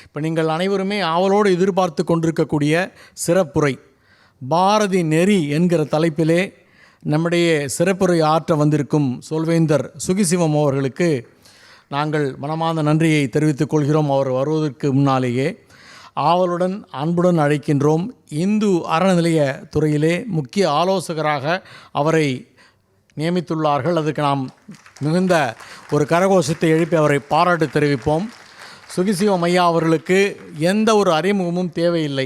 இப்போ நீங்கள் அனைவருமே ஆவலோடு எதிர்பார்த்து கொண்டிருக்கக்கூடிய சிறப்புரை பாரதி நெறி என்கிற தலைப்பிலே நம்முடைய சிறப்புரை ஆற்ற வந்திருக்கும் சொல்வேந்தர் சுகிசிவம் அவர்களுக்கு நாங்கள் மனமார்ந்த நன்றியை தெரிவித்துக் கொள்கிறோம். அவர் வருவதற்கு முன்னாலேயே ஆவலுடன் அன்புடன் அழைக்கின்றோம். இந்து அறநிலைய துறையிலே முக்கிய ஆலோசகராக அவரை நியமித்துள்ளார்கள். அதுக்கு நாம் மிகுந்த ஒரு கரகோஷத்தை எழுப்பி அவரை பாராட்டு தெரிவிப்போம். சுகிசிவம் ஐயா அவர்களுக்கு எந்த ஒரு அறிமுகமும் தேவையில்லை.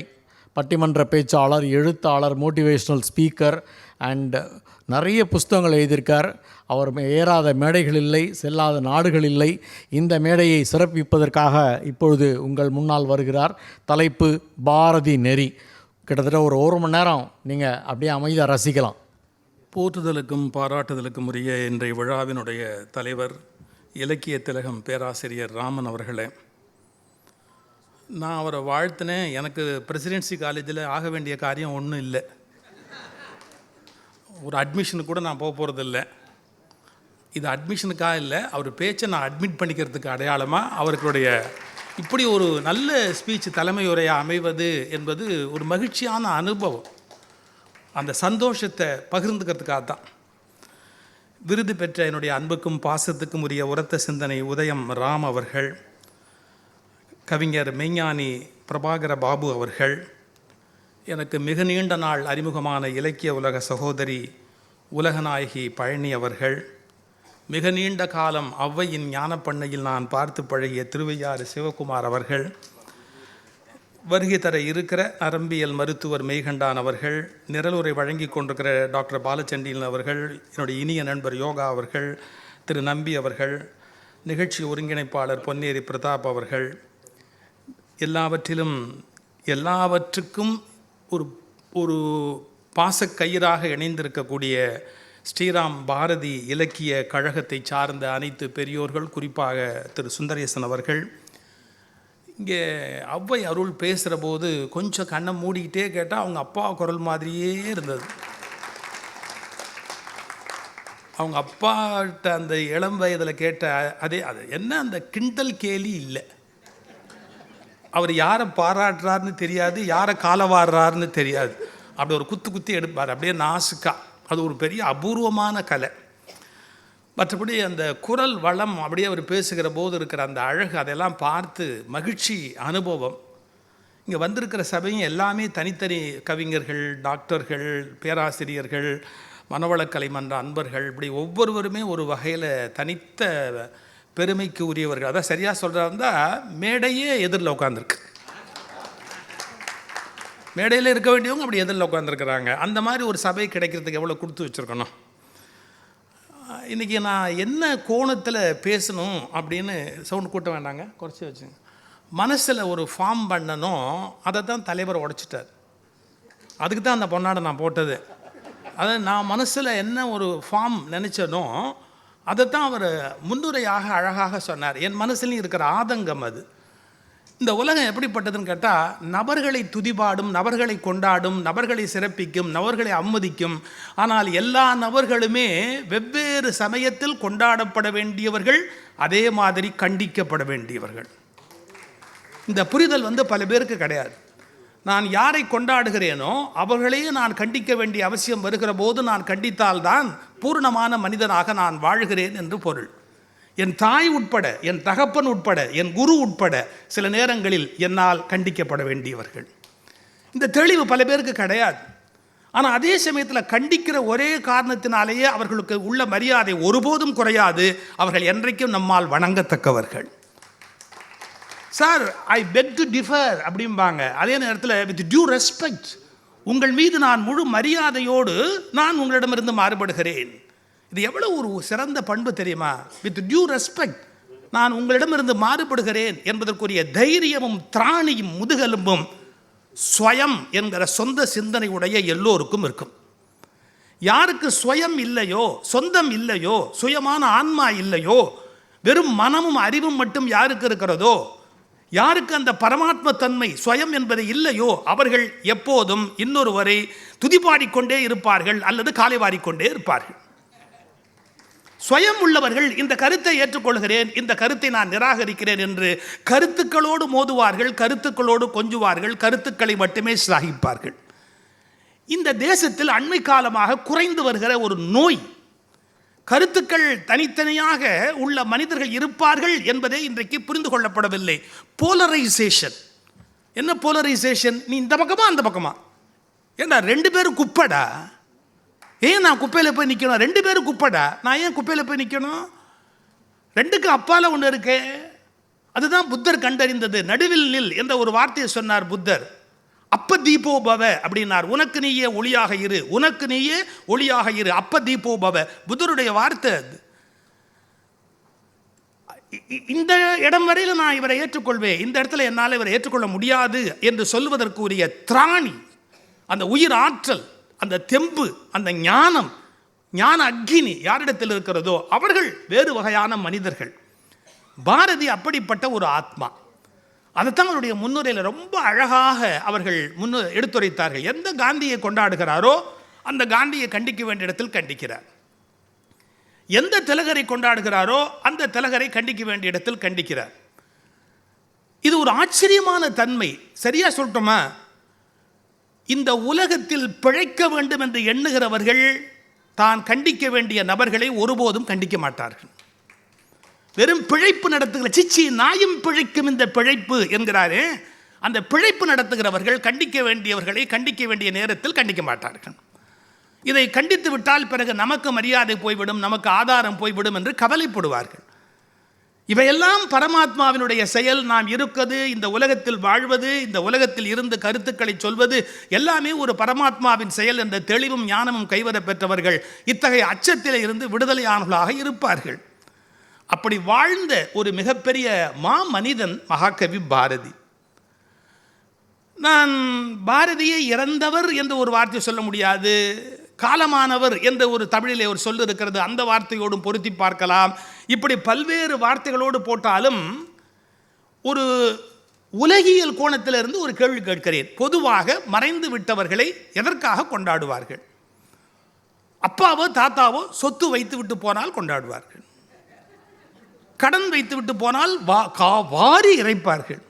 பட்டிமன்ற பேச்சாளர், எழுத்தாளர், மோட்டிவேஷ்னல் ஸ்பீக்கர் அண்ட் நிறைய புஸ்தகங்கள் எழுதியிருக்கார். அவர் ஏறாத மேடைகள் இல்லை, செல்லாத நாடுகள் இல்லை. இந்த மேடையை சிறப்பிப்பதற்காக இப்பொழுது உங்கள் முன்னால் வருகிறார். தலைப்பு பாரதி நெறி. கிட்டத்தட்ட ஒரு மணி நேரம் நீங்கள் அப்படியே அமைதியாக ரசிக்கலாம். போற்றுதலுக்கும் பாராட்டுதலுக்கும் உரிய இன்றைய விழாவினுடைய தலைவர் இலக்கிய திலகம் பேராசிரியர் ராமன் அவர்களே, நான் அவரை வாழ்த்தினேன். எனக்கு பிரசிடென்சி காலேஜில் ஆக வேண்டிய காரியம் ஒன்றும் இல்லை. ஒரு அட்மிஷனுக்கு கூட நான் போகிறதில்ல. இது அட்மிஷனுக்காக இல்லை, அவர் பேச்சை நான் அட்மிட் பண்ணிக்கிறதுக்கு அடையாளமாக அவர்களுடைய இப்படி ஒரு நல்ல ஸ்பீச் தலைமை உரையாக அமைவது என்பது ஒரு மகிழ்ச்சியான அனுபவம். அந்த சந்தோஷத்தை பகிர்ந்துக்கிறதுக்காக தான். விருது பெற்ற என்னுடைய அன்புக்கும் பாசத்துக்கும் உரிய உரத்த சிந்தனை உதயம் ராம் அவர்கள், கவிஞர் மெய்ஞானி பிரபாகர பாபு அவர்கள், எனக்கு மிக நீண்ட நாள் அறிமுகமான இலக்கிய உலக சகோதரி உலகநாயகி பழனி அவர்கள், மிக நீண்ட காலம் ஔவையின் ஞானப்பண்ணையில் நான் பார்த்து பழகிய திருவையாறு சிவகுமார் அவர்கள், வருகை தர இருக்கிற நரம்பியல் மருத்துவர் மெய்கண்டான் அவர்கள், நிரலுரை வழங்கி கொண்டிருக்கிற டாக்டர் பாலச்சண்டியன் அவர்கள், என்னுடைய இனிய நண்பர் யோகா அவர்கள், திரு நம்பி அவர்கள், நிகழ்ச்சி ஒருங்கிணைப்பாளர் பொன்னேரி பிரதாப் அவர்கள், எல்லாவற்றுக்கும் ஒரு ஒரு பாசக்கயிறாக இணைந்திருக்கக்கூடிய ஸ்ரீராம் பாரதி இலக்கிய கழகத்தை சார்ந்த அனைத்து பெரியோர்கள், குறிப்பாக திரு சுந்தரேசன் அவர்கள். இங்கே ஔவை அருள் பேசுகிற போது கொஞ்சம் கண்ணை மூடிக்கிட்டே கேட்டால் அவங்க அப்பா குரல் மாதிரியே இருந்தது. அவங்க அப்பாட்ட அந்த இளம் வயதில் கேட்ட அது என்ன அந்த கிண்டல் கேலி இல்லை. அவர் யாரை பாராட்டுறாருன்னு தெரியாது, யாரை காலவாடுறாருன்னு தெரியாது. அப்படி ஒரு குத்தி எடுப்பார், அப்படியே நாசுக்கா. அது ஒரு பெரிய அபூர்வமான கலை. மற்றபடி அந்த குரல் வளம், அப்படியே அவர் பேசுகிற போது இருக்கிற அந்த அழகு, அதெல்லாம் பார்த்து மகிழ்ச்சி அனுபவம். இங்கே வந்திருக்கிற சபையும் எல்லாமே தனித்தனி கவிஞர்கள், டாக்டர்கள், பேராசிரியர்கள், மனவளக்கலை மன்ற அன்பர்கள், இப்படி ஒவ்வொருவருமே ஒரு வகையில் தனித்த பெருமைக்கு உரியவர்கள். அதான் சரியாக சொல்கிறாருந்தா மேடையே எதிரில் உட்காந்துருக்கு. மேடையில் இருக்க வேண்டியவங்க அப்படி எதிரில் உட்காந்துருக்குறாங்க. அந்த மாதிரி ஒரு சபை கிடைக்கிறதுக்கு எவ்வளோ கொடுத்து வச்சுருக்கணும். இன்றைக்கி நான் என்ன கோணத்தில் பேசணும் அப்படின்னு சவுண்ட் கூட்ட வேண்டாங்க, குறைச்சி வச்சுங்க. மனசில் ஒரு ஃபார்ம் பண்ணணும், அதை தான் தலைவர் உடைச்சிட்டார். அதுக்கு தான் அந்த பொன்னாடை நான் போட்டது. அதாவது நான் மனசில் என்ன ஒரு ஃபார்ம் நினச்சனோ அதைத்தான் அவர் முன்னுரையாக அழகாக சொன்னார். என் மனசுலையும் இருக்கிற ஆதங்கம் அது. இந்த உலகம் எப்படிப்பட்டதுன்னு கேட்டால், நபர்களை துதிபாடும், நபர்களை கொண்டாடும், நபர்களை சிறப்பிக்கும், நபர்களை அம்மதிக்கும். ஆனால் எல்லா நபர்களுமே வெவ்வேறு சமயத்தில் கொண்டாடப்பட வேண்டியவர்கள், அதே மாதிரி கண்டிக்கப்பட வேண்டியவர்கள். இந்த புரிதல் பல பேருக்கு கிடையாது. நான் யாரை கொண்டாடுகிறேனோ அவர்களையே நான் கண்டிக்க வேண்டிய அவசியம் வருகிற போது நான் கண்டித்தால்தான் பூர்ணமான மனிதனாக நான் வாழ்கிறேன் என்று பொருள். என் தாய் உட்பட, என் தகப்பன் உட்பட, என் குரு உட்பட சில நேரங்களில் என்னால் கண்டிக்கப்பட வேண்டியவர்கள். இந்த தெளிவு பல பேருக்கு கிடையாது. ஆனால் அதே சமயத்தில் கண்டிக்கிற ஒரே காரணத்தினாலேயே அவர்களுக்கு உள்ள மரியாதை ஒருபோதும் குறையாது. அவர்கள் என்றைக்கும் நம்மால் வணங்கத்தக்கவர்கள். Sir, I beg to differ அப்படிம்பாங்க. அதே நேரத்தில் வித் டியூ ரெஸ்பெக்ட், உங்கள் மீது நான் முழு மரியாதையோடு நான் உங்களிடமிருந்து மாறுபடுகிறேன். இது எவ்வளோ ஒரு சிறந்த பண்பு தெரியுமா? வித் டியூ ரெஸ்பெக்ட் நான் உங்களிடமிருந்து மாறுபடுகிறேன் என்பதற்குரிய தைரியமும் திராணியும் முதுகெலும்பும் ஸ்வயம் என்கிற சொந்த சிந்தனை உடைய எல்லோருக்கும் இருக்கும். யாருக்கு ஸ்வயம் இல்லையோ, சொந்தம் இல்லையோ, சுயமான ஆன்மா இல்லையோ, வெறும் மனமும் அறிவும் மட்டும் யாருக்கு இருக்கிறதோ, யாருக்கு அந்த பரமாத்ம தன்மை ஸ்வயம் என்பது இல்லையோ, அவர்கள் எப்போதும் இன்னொருவரை துதிபாடிக்கொண்டே இருப்பார்கள் அல்லது காலை வாரிக்கொண்டே இருப்பார்கள். ஸ்வயம் உள்ளவர்கள் இந்த கருத்தை ஏற்றுக்கொள்கிறேன், இந்த கருத்தை நான் நிராகரிக்கிறேன் என்று கருத்துக்களோடு மோதுவார்கள், கருத்துக்களோடு கொஞ்சுவார்கள், கருத்துக்களை மட்டுமே சிலாகிப்பார்கள். இந்த தேசத்தில் அண்மை காலமாக குறைந்து வருகிற ஒரு நோய், கருத்துக்கள் தனித்தனியாக உள்ள மனிதர்கள் இருப்பார்கள் என்பதே இன்றைக்கு புரிந்து கொள்ளப்படவில்லை. போலரைசேஷன். என்ன போலரைசேஷன்? நீ இந்த பக்கமா அந்த பக்கமா? ஏண்டா ரெண்டு பேரும் குப்படா, ஏன் நான் குப்பையில் போய் நிற்கணும்? ரெண்டு பேரும் குப்படா, நான் ஏன் குப்பையில் போய் நிற்கணும்? ரெண்டுக்கு அப்பால ஒன்று இருக்கு. அதுதான் புத்தர் கண்டறிந்தது. நடுவில் நில் என்ற ஒரு வார்த்தையை சொன்னார் புத்தர். அப்ப தீபோ பவ அப்படின்னார். உனக்கு நீயே ஒளியாக இரு, உனக்கு நீயே ஒளியாக இரு, அப்ப தீபோ பவ. புத்தருடைய வார்த்தை அது. இந்த இடம் வரையில் நான் இவரை ஏற்றுக்கொள்வேன், இந்த இடத்துல என்னால் இவரை ஏற்றுக்கொள்ள முடியாது என்று சொல்வதற்குரிய திராணி, அந்த உயிர் ஆற்றல், அந்த தெம்பு, அந்த ஞானம், ஞான அக்கினி யாரிடத்தில் இருக்கிறதோ அவர்கள் வேறு வகையான மனிதர்கள். பாரதி அப்படிப்பட்ட ஒரு ஆத்மா. அதைத்தான் அவருடைய முன்னுரையில் ரொம்ப அழகாக அவர்கள் எடுத்துரைத்தார்கள். எந்த காந்தியை கொண்டாடுகிறாரோ அந்த காந்தியை கண்டிக்க வேண்டிய இடத்தில் கண்டிக்கிறார். எந்த திலகரை கொண்டாடுகிறாரோ அந்த திலகரை கண்டிக்க வேண்டிய இடத்தில் கண்டிக்கிறார். இது ஒரு ஆச்சரியமான தன்மை. சரியா சொல்லட்டுமா? இந்த உலகத்தில் பிழைக்க வேண்டும் என்று எண்ணுகிறவர்கள் தான் கண்டிக்க வேண்டிய நபர்களை ஒருபோதும் கண்டிக்க மாட்டார்கள். வெறும் பிழைப்பு நடத்துகிற, சிச்சி நாயும் பிழைக்கும் இந்த பிழைப்பு என்கிறாரே, அந்த பிழைப்பு நடத்துகிறவர்கள் கண்டிக்க வேண்டியவர்களை கண்டிக்க வேண்டிய நேரத்தில் கண்டிக்க மாட்டார்கள். இதை கண்டித்து விட்டால் பிறகு நமக்கு மரியாதை போய்விடும், நமக்கு ஆதாரம் போய்விடும் என்று கவலைப்படுவார்கள். இவையெல்லாம் பரமாத்மாவினுடைய செயல். நாம் இருக்கிறது, இந்த உலகத்தில் வாழ்வது, இந்த உலகத்தில் இருந்து கருத்துக்களை சொல்வது எல்லாமே ஒரு பரமாத்மாவின் செயல் என்ற தெளிவும் ஞானமும் கைவர பெற்றவர்கள் இத்தகைய அச்சத்திலே இருந்து விடுதலையானவர்களாக இருப்பார்கள். அப்படி வாழ்ந்த ஒரு மிகப்பெரிய மனிதன் மகாகவி பாரதி. நான் பாரதியை இறந்தவர் என்று ஒரு வார்த்தை சொல்ல முடியாது, காலமானவர் என்ற ஒரு தமிழிலே ஒரு சொல் இருக்கிறது, அந்த வார்த்தையோடும் பொருத்தி பார்க்கலாம். இப்படி பல்வேறு வார்த்தைகளோடு போட்டாலும் ஒரு உலகியல் கோணத்திலிருந்து ஒரு கேள்வி கேட்கிறேன். பொதுவாக மறைந்து விட்டவர்களை எதற்காக கொண்டாடுவார்கள்? அப்பாவோ தாத்தாவோ சொத்து வைத்து விட்டு போனால் கொண்டாடுவார்கள், கடன் வைத்து விட்டு போனால் வாரி இறைப்பார்கள்.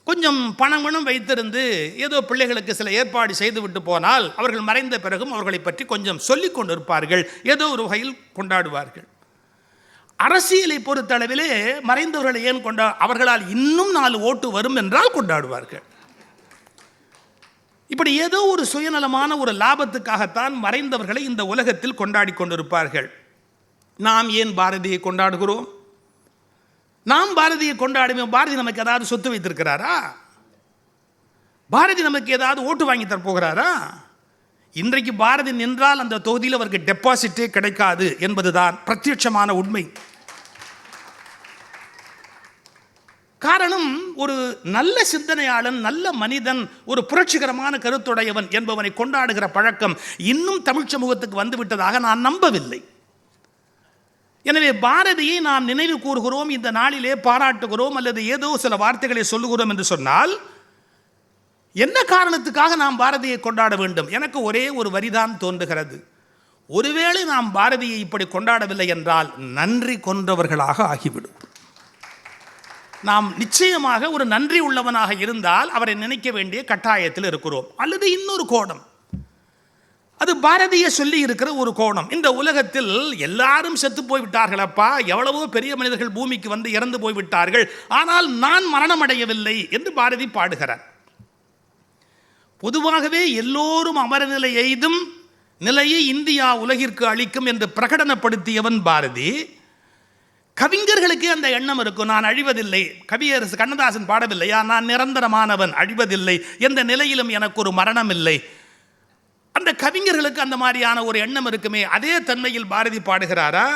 கொஞ்சம் பணம் வைத்திருந்து ஏதோ பிள்ளைகளுக்கு சில ஏற்பாடு செய்து விட்டு போனால் அவர்கள் மறைந்த பிறகும் அவர்களை பற்றி கொஞ்சம் சொல்லிக் கொண்டு இருப்பார்கள், ஏதோ ஒரு வகையில் கொண்டாடுவார்கள். அரசியலை பொறுத்தளவிலே மறைந்தவர்களை ஏன் அவர்களால் இன்னும் 4 ஓட்டு வரும் என்றால் கொண்டாடுவார்கள். இப்படி ஏதோ ஒரு சுயநலமான ஒரு லாபத்துக்காகத்தான் மறைந்தவர்களை இந்த உலகத்தில் கொண்டாடி கொண்டிருப்பார்கள். நாம் ஏன் பாரதியை கொண்டாடுகிறோம்? நாம் பாரதியை கொண்டாடுவோம். பாரதி நமக்கு ஏதாவது சொத்து வைத்திருக்கிறாரா? பாரதி நமக்கு ஏதாவது ஓட்டு வாங்கி தரப்போகிறாரா? இன்றைக்கு பாரதி நின்றால் அந்த தொகுதியில் அவருக்கு டெபாசிட்டே கிடைக்காது என்பதுதான் பிரத்யட்சமான உண்மை. காரணம், ஒரு நல்ல சிந்தனையாளன், நல்ல மனிதன், ஒரு புரட்சிகரமான கருத்துடையவன் என்பவனை கொண்டாடுகிற பழக்கம் இன்னும் தமிழ் சமூகத்துக்கு வந்துவிட்டதாக நான் நம்பவில்லை. எனவே பாரதியை நாம் நினைவு கூறுகிறோம், இந்த நாளிலே பாராட்டுகிறோம், அல்லது ஏதோ சில வார்த்தைகளை சொல்லுகிறோம் என்று சொன்னால் என்ன காரணத்துக்காக நாம் பாரதியை கொண்டாட வேண்டும்? எனக்கு ஒரே ஒரு வரிதான் தோன்றுகிறது. ஒருவேளை நாம் பாரதியை இப்படி கொண்டாடவில்லை என்றால் நன்றி கொன்றவர்களாக ஆகிவிடும். நாம் நிச்சயமாக ஒரு நன்றி உள்ளவனாக இருந்தால் அவரை நினைக்க வேண்டிய கட்டாயத்தில் இருக்கிறோம். அல்லது இன்னொரு கோணம், அது பாரதியை சொல்லி இருக்கிற ஒரு கோணம். இந்த உலகத்தில் எல்லாரும் செத்து போய்விட்டார்களப்பா, எவ்வளவோ பெரிய மனிதர்கள் பூமிக்கு வந்து இறந்து போய்விட்டார்கள், ஆனால் நான் மரணமடையவில்லை என்று பாரதி பாடுகிறார். பொதுவாகவே எல்லோரும் அமரநிலை எய்தும் நிலையை இந்தியா உலகிற்கு அளிக்கும் என்று பிரகடனப்படுத்தியவன் பாரதி. கவிஞர்களுக்கே அந்த எண்ணம் இருக்கும், நான் அழிவதில்லை. கவியரசு கண்ணதாசன் பாடவில்லையா, நான் நிரந்தரமானவன், அழிவதில்லை, எந்த நிலையிலும் எனக்கு ஒரு மரணம் இல்லை. அந்த கவிஞர்களுக்கு அந்த மாதிரியான ஒரு எண்ணம் இருக்குமே, அதே தன்மையில் பாரதி பாடுகிறாரா?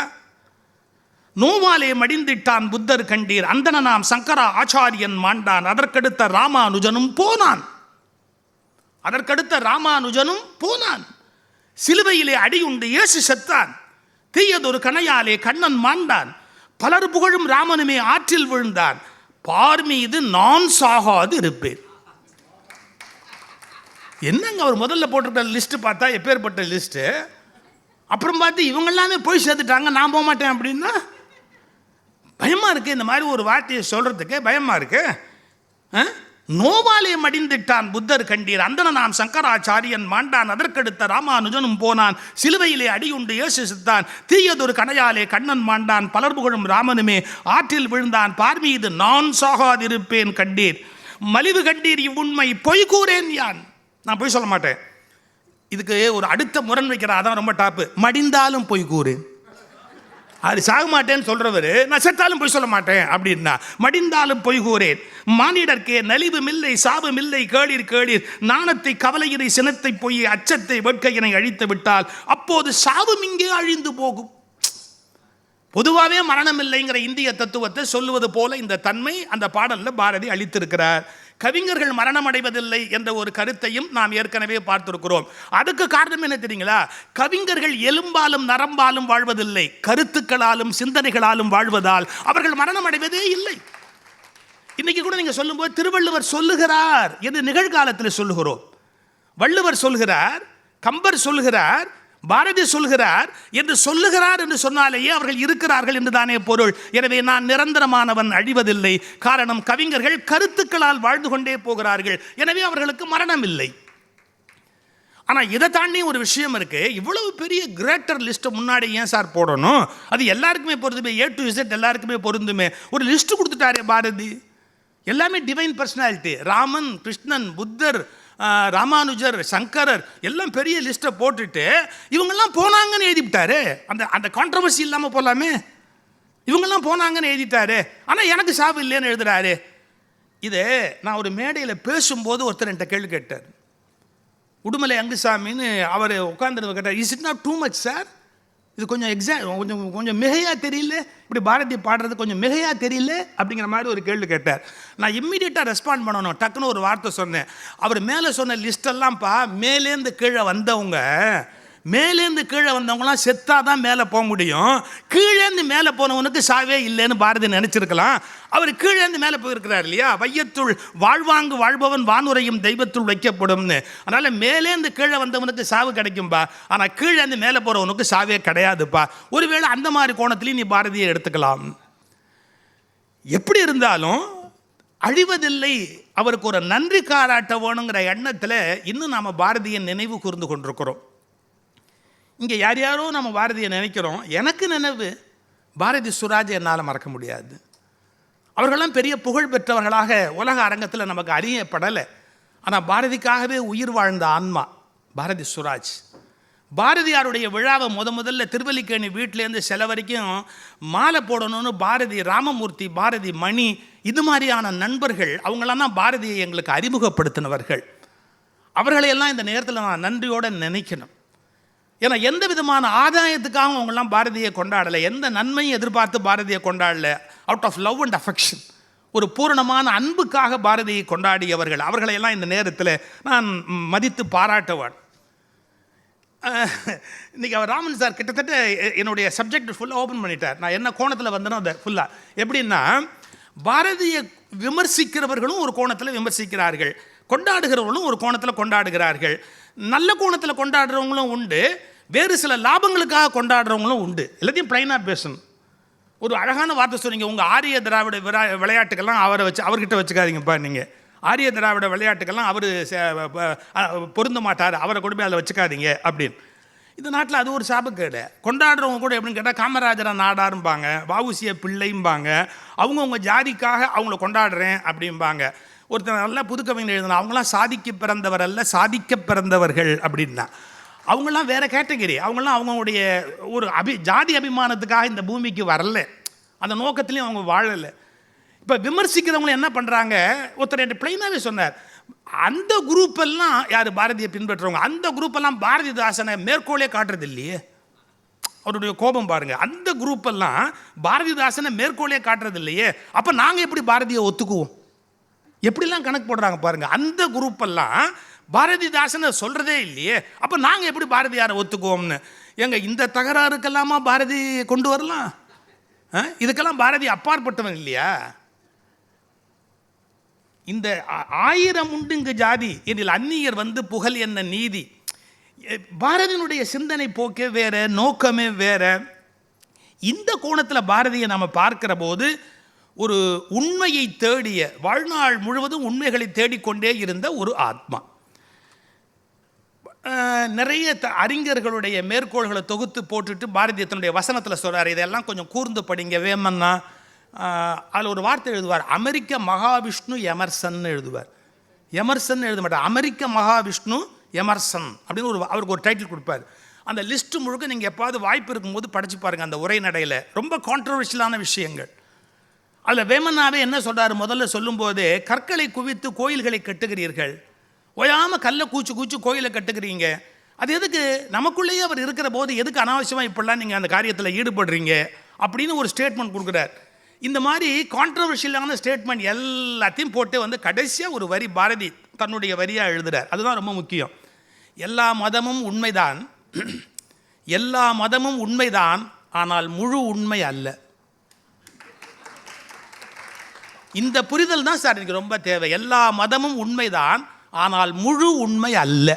நோவாலே மடிந்திட்டான் புத்தர் கண்டீர், அந்தனாம் சங்கரா ஆச்சாரியன் மாண்டான், அதற்கடுத்த ராமானுஜனும் போனான். போனான். சிலுவையிலே அடியுண்டு இயேசு செத்தான், தீயதொரு கணையாலே கண்ணன் மாண்டான், பலர் புகழும் ராமனுமே ஆற்றில் விழுந்தான், பார் மீது நான் சாகாது இருப்பேன். என்னங்க அவர் முதல்ல போட்டிருக்க லிஸ்ட் பார்த்தா எப்பேற்பட்ட லிஸ்ட்டு. அப்புறம் பார்த்து இவங்க எல்லாமே போய் சேர்த்துட்டாங்க, நான் போக மாட்டேன் அப்படின்னா பயமா இருக்கு. இந்த மாதிரி ஒரு வார்த்தையை சொல்றதுக்கு பயமா இருக்கு. நோவாலே மடிந்திட்டான் புத்தர் கண்டீர், அந்தனாம் சங்கராச்சாரியன் மாண்டான், அதற்கடுத்த ராமானுஜனும் போனான், சிலுவையிலே அடியுண்டு இயேசு செத்தான், தீயதொரு கணையாலே கண்ணன் மாண்டான், பலர் புகழும் ராமனுமே ஆற்றில் விழுந்தான், பார்மீது நான் சாகாதிருப்பேன் கண்டீர், மலிவு கண்டீர் இவ்வுண்மை பொய் கூறேன் யான். நான் பொய் சொல்ல மாட்டேன். இதுக்கு ஒரு அடுத்த முரண் வைக்கிறேன், அதான் ரொம்ப டாப்பு. மடிந்தாலும் பொய் கூறேன். அது சாக மாட்டேன்னு சொல்றவர், நான் செத்தாலும் பொய் சொல்ல மாட்டேன் அப்படின்னா, மடிந்தாலும் பொய் கூறேன். மானிடர்க்கே நலிவு மில்லை சாவு மில்லை கேளீர் கேளீர், நாணத்தை கவலையினை சினத்தை பொய் அச்சத்தை வேட்கையினை அழித்து விட்டால் அப்போது சாவும் இங்கே அழிந்து போகும். பொதுவாகவே மரணம் இல்லைங்கிற இந்திய தத்துவத்தை சொல்லுவது போல இந்த தன்மை அந்த பாடலில் பாரதி அளித்திருக்கிறார். கவிஞர்கள் மரணம் அடைவதில்லை என்ற ஒரு கருத்தையும் நாம் ஏற்கனவே பார்த்திருக்கிறோம். அதுக்கு காரணம் என்ன தெரியுங்களா? கவிஞர்கள் எலும்பாலும் நரம்பாலும் வாழ்வதில்லை, கருத்துக்களாலும் சிந்தனைகளாலும் வாழ்வதால் அவர்கள் மரணம் அடைவதே இல்லை. இன்னைக்கு கூட நீங்க சொல்லும்போது திருவள்ளுவர் சொல்லுகிறார் என்று நிகழ்காலத்தில் சொல்லுகிறோம். வள்ளுவர் சொல்கிறார், கம்பர் சொல்லுகிறார், பாரதி சொல்கிறார் என்று சொல்லுகிறார் என்று சொன்னாலேயே அவர்கள் இருக்கிறார்கள் என்று தானே பொருள். எனவே நான் நிரந்தரமானவன், அழிவதில்லை. காரணம், கவிஞர்கள் கருத்துக்களால் வாழ்ந்து கொண்டே போகிறார்கள், எனவே அவர்களுக்கு மரணம் இல்லை. ஆனால் இதை தாண்டி ஒரு விஷயம் இருக்கு. இவ்வளவு பெரிய கிரேட்டர் லிஸ்ட்டை முன்னாடி ஏன் சார் போடணும்? அது எல்லாருக்குமே பொருந்துமே, A to Z எல்லாருக்குமே பொருந்துமே. ஒரு லிஸ்ட் கொடுத்துட்டாரே பாரதி, எல்லாமே டிவைன் பர்சனாலிட்டி. ராமன், கிருஷ்ணன், புத்தர், ராமானுஜர், சங்கரர் எல்லாம் பெரிய லிஸ்ட்டை போட்டுட்டு இவங்கெல்லாம் போனாங்கன்னு எழுதிவிட்டாரு. அந்த கான்ட்ரவர்சி இல்லாமல் போகலாமே. இவங்கெல்லாம் போனாங்கன்னு எழுதிட்டாரு, ஆனால் எனக்கு சாவு இல்லைன்னு எழுதுறாரு. இது நான் ஒரு மேடையில் பேசும்போது ஒருத்தர் என்கிட்ட கேள்வி கேட்டார். உடுமலை அங்குசாமின்னு அவர் உட்காந்துருந்த கேட்டார், is it not too much sir? இது கொஞ்சம் கொஞ்சம் மிகையாக தெரியல, இப்படி பாரதி பாடுறது கொஞ்சம் மிகையாக தெரியல அப்படிங்கிற மாதிரி ஒரு கேள்வி கேட்டார். நான் இம்மிடியட்டாக ரெஸ்பாண்ட் பண்ணணும். டக்குன்னு ஒரு வார்த்தை சொன்னேன். அவர் மேலே சொன்ன லிஸ்டெல்லாம்ப்பா, மேலேருந்து கீழே வந்தவங்களாம் செத்தாதான் மேலே போக முடியும். கீழேந்து மேலே போனவனுக்கு சாவே இல்லைன்னு பாரதி நினச்சிருக்கலாம். அவர் கீழேந்து மேலே போயிருக்கிறார் இல்லையா? வையத்துள் வாழ்வாங்கு வாழ்பவன் வானுரையும் தெய்வத்துள் வைக்கப்படும்னு. அதனால் மேலேந்து கீழே வந்தவனுக்கு சாவு கிடைக்கும்பா, ஆனால் கீழேந்து மேலே போகிறவனுக்கு சாவே கிடையாதுப்பா. ஒருவேளை அந்த மாதிரி கோணத்திலையும் நீ பாரதியை எடுத்துக்கலாம். எப்படி இருந்தாலும் அழிவதில்லை, அவருக்கு ஒரு நன்றி காராட்ட வேணுங்கிற எண்ணத்தில் இன்னும் நாம் பாரதியை நினைவு கூர்ந்து கொண்டிருக்கிறோம். இங்கே யார் யாரோ நம்ம பாரதியை நினைக்கிறோம். எனக்கு நினைவு பாரதி சுராஜ் என்னால் மறக்க முடியாது. அவர்களெல்லாம் பெரிய புகழ் பெற்றவர்களாக உலக அரங்கத்தில் நமக்கு அறியப்படலை. ஆனால் பாரதிக்காகவே உயிர் வாழ்ந்த ஆன்மா பாரதி சுராஜ். பாரதியாருடைய விழாவை முதல்ல திருவல்லிக்கேணி வீட்டிலேருந்து சில வரைக்கும் மாலை போடணும்னு பாரதி, ராமமூர்த்தி, பாரதி மணி, இது மாதிரியான நண்பர்கள் அவங்களெல்லாம் தான் பாரதியை எங்களுக்கு அறிமுகப்படுத்தினவர்கள். அவர்களையெல்லாம் இந்த நேரத்தில் நான் நன்றியோடு நினைக்கணும். ஏன்னா எந்த விதமான ஆதாயத்துக்காகவும் அவங்கெல்லாம் பாரதியை கொண்டாடலை, எந்த நன்மையும் எதிர்பார்த்து பாரதியை கொண்டாடலை. Out of love and affection, ஒரு பூரணமான அன்புக்காக பாரதியை கொண்டாடியவர்கள். அவர்களையெல்லாம் இந்த நேரத்தில் நான் மதித்து பாராட்டுவான். இன்றைக்கி அவர் ராமன் சார் கிட்டத்தட்ட என்னுடைய சப்ஜெக்ட் ஃபுல்லாக ஓப்பன் பண்ணிட்டார். நான் என்ன கோணத்தில் வந்தேனோ அதை ஃபுல்லாக. எப்படின்னா, பாரதியை விமர்சிக்கிறவர்களும் ஒரு கோணத்தில் விமர்சிக்கிறார்கள், கொண்டாடுகிறவர்களும் ஒரு கோணத்தில் கொண்டாடுகிறார்கள். நல்ல கோணத்தில் கொண்டாடுறவங்களும் உண்டு, வேறு சில லாபங்களுக்காக கொண்டாடுறவங்களும் உண்டு. எல்லாத்தையும் ப்ளைனாக பேசணும். ஒரு அழகான வார்த்தை சொன்னீங்க, உங்கள் ஆரிய திராவிட விளையாட்டுக்கெல்லாம் அவர்கிட்ட வச்சுக்காதீங்கப்பா. நீங்கள் ஆரிய திராவிட விளையாட்டுக்கெல்லாம் அவர் பொருந்த மாட்டார், அவரை கொண்டு போய் அதில் வச்சுக்காதீங்க அப்படின்னு. இந்த நாட்டில் அது ஒரு சாபக்கேடு. கொண்டாடுறவங்க கூட எப்படின்னு கேட்டால் காமராஜரை நாடாரும்பாங்க, வஉசியை பிள்ளைம்பாங்க, அவங்கவுங்க ஜாதிக்காக அவங்கள கொண்டாடுறேன் அப்படிம்பாங்க. ஒருத்தர் நல்லா புதுக்கவிஞர் எழுதினா, அவங்களாம் சாதிக்க பிறந்தவர் அல்ல, சாதிக்க பிறந்தவர்கள் அப்படின்னா. அவங்களாம் வேறு கேட்டகரி. அவங்களாம் அவங்களுடைய ஒரு ஜாதி அபிமானத்துக்காக இந்த பூமிக்கு வரல, அந்த நோக்கத்துலேயும் அவங்க வாழலை. இப்போ விமர்சிக்கிறவங்களும் என்ன பண்ணுறாங்க, ஒருத்தர் என்கிட்ட பிளைனாகவே சொன்னார், அந்த குரூப்பெல்லாம் யார் பாரதியை பின்பற்றுறவங்க, அந்த குரூப்பெல்லாம் பாரதிதாசனை மேற்கோளே காட்டுறது இல்லையே. அவருடைய கோபம் பாருங்கள். அந்த குரூப்பெல்லாம் பாரதிதாசனை மேற்கோளே காட்டுறது இல்லையே, அப்போ நாங்கள் எப்படி பாரதியை ஒத்துக்குவோம்? எப்படிலாம் கணக்கு போடுறாங்க பாருங்கள். அந்த குரூப்பெல்லாம் பாரதிதாசனை சொல்கிறதே இல்லையே, அப்போ நாங்கள் எப்படி பாரதியாரை ஒத்துக்குவோம்னு. எங்க இந்த தகராறுக்கெல்லாமா பாரதி கொண்டு வரலாம்? இதுக்கெல்லாம் பாரதி அப்பாற்பட்டவன் இல்லையா? இந்த 1000 உண்டுங்கு ஜாதி இதில் அந்நியர் வந்து புகழ் என்ன நீதி. பாரதியினுடைய சிந்தனை போக்கே வேற, நோக்கமே வேற. இந்த கோணத்தில் பாரதியை நம்ம பார்க்கிற போது ஒரு உண்மையை தேடிய, வாழ்நாள் முழுவதும் உண்மைகளை தேடிக்கொண்டே இருந்த ஒரு ஆத்மா. நிறைய அறிஞர்களுடைய மேற்கோள்களை தொகுத்து போட்டுட்டு பாரதி தன்னுடைய வசனத்தில் சொல்கிறார், இதெல்லாம் கொஞ்சம் கூர்ந்து படிங்க வேமன்னா. அதில் ஒரு வார்த்தை எழுதுவார், அமெரிக்க மகாவிஷ்ணு எமர்சன் எழுதுவார். எமர்சன் எழுத மாட்டார், அமெரிக்க மகாவிஷ்ணு எமர்சன் அப்படின்னு அவருக்கு ஒரு டைட்டில் கொடுப்பார். அந்த லிஸ்ட்டு முழுக்க நீங்கள் எப்பாவது வாய்ப்பு இருக்கும்போது படித்து பாருங்கள். அந்த உரைநடையில் ரொம்ப கான்ட்ரவர்ஷியலான விஷயங்கள். அதில் வேமன்னாவே என்ன சொல்கிறார், முதல்ல சொல்லும்போதே, கற்களை குவித்து கோயில்களை கட்டுகிறீர்கள், ஓயாமல் கல்லை கூச்சு கோயிலை கட்டுக்கிறீங்க, அது எதுக்கு? நமக்குள்ளேயே அவர் இருக்கிற போது எதுக்கு அனாவசியமாக இப்படிலாம் நீங்கள் அந்த காரியத்தில் ஈடுபடுறீங்க அப்படின்னு ஒரு ஸ்டேட்மெண்ட் கொடுக்குறார். இந்த மாதிரி கான்ட்ரவர்ஷியலான ஸ்டேட்மெண்ட் எல்லாத்தையும் போட்டு வந்து கடைசியாக ஒரு வரி பாரதி தன்னுடைய வரியாக எழுதுகிறார். அதுதான் ரொம்ப முக்கியம். எல்லா மதமும் உண்மைதான், எல்லா மதமும் உண்மைதான், ஆனால் முழு உண்மை அல்ல. இந்த புரிதல் தான் சார் எனக்கு ரொம்ப தேவை. எல்லா மதமும் உண்மைதான், ஆனால் முழு உண்மை அல்ல.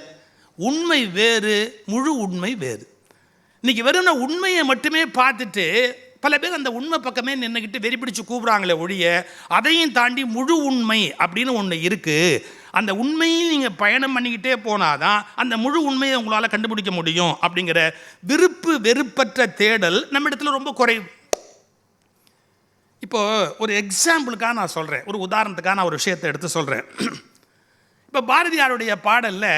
உண்மை வேறு, முழு உண்மை வேறு. இன்னைக்கு வெறும் உண்மையை மட்டுமே பார்த்துட்டு பல பேர் அந்த உண்மை பக்கமே நின்றுக்கிட்டு வெறி பிடிச்சு கூப்பிட்றாங்களே ஒழிய, அதையும் தாண்டி முழு உண்மை அப்படின்னு ஒன்று இருக்குது. அந்த உண்மையும் நீங்கள் பயணம் பண்ணிக்கிட்டே போனாதான் அந்த முழு உண்மையை உங்களால் கண்டுபிடிக்க முடியும். அப்படிங்கிற விருப்பு வெறுப்பற்ற தேடல் நம்ம இடத்துல ரொம்ப குறைவு. இப்போது ஒரு எக்ஸாம்பிளுக்காக நான் சொல்கிறேன், ஒரு உதாரணத்துக்காக நான் ஒரு விஷயத்தை எடுத்து சொல்கிறேன். இப்போ பாரதியாருடைய பாடலில்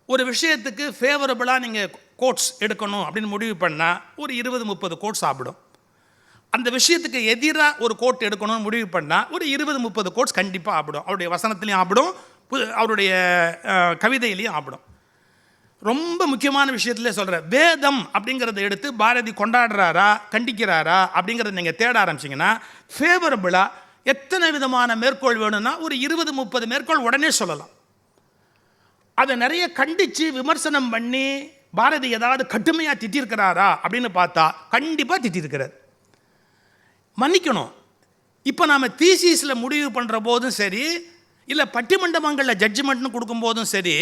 ஒரு விஷயத்துக்கு ஃபேவரபுளாக நீங்கள் கோட்ஸ் எடுக்கணும் அப்படின்னு முடிவு பண்ணால் ஒரு 20-30 கோட்ஸ் ஆகிடும். அந்த விஷயத்துக்கு எதிராக ஒரு கோட் எடுக்கணும்னு முடிவு பண்ணால் ஒரு 20-30 கோட்ஸ் கண்டிப்பாக ஆகிடும். அவருடைய வசனத்துலேயும் ஆகிடும், அவருடைய கவிதையிலையும் ஆகிடும். ரொம்ப முக்கியமான விஷயத்துல சொல்கிறேன், வேதம் அப்படிங்கிறத எடுத்து பாரதி கொண்டாடுறாரா கண்டிக்கிறாரா அப்படிங்கிறத நீங்கள் தேட ஆரம்பிச்சிங்கன்னா ஃபேவரபுளாக எத்தனை விதமான மேற்கோள் வேணும்னா ஒரு 20-30 மேற்கோள் உடனே சொல்லலாம். அதை நிறைய கண்டித்து விமர்சனம் பண்ணி பாரதி ஏதாவது கடுமையாக திட்டிருக்கிறாரா அப்படின்னு பார்த்தா கண்டிப்பாக திட்டிருக்கிறார். மன்னிக்கணும், இப்போ நாம் தீசிஸில் முடிவு பண்ணுற போதும் சரி, இல்லை பட்டிமண்டபங்களில் ஜட்ஜ்மெண்ட்னு கொடுக்கும்போதும் சரி,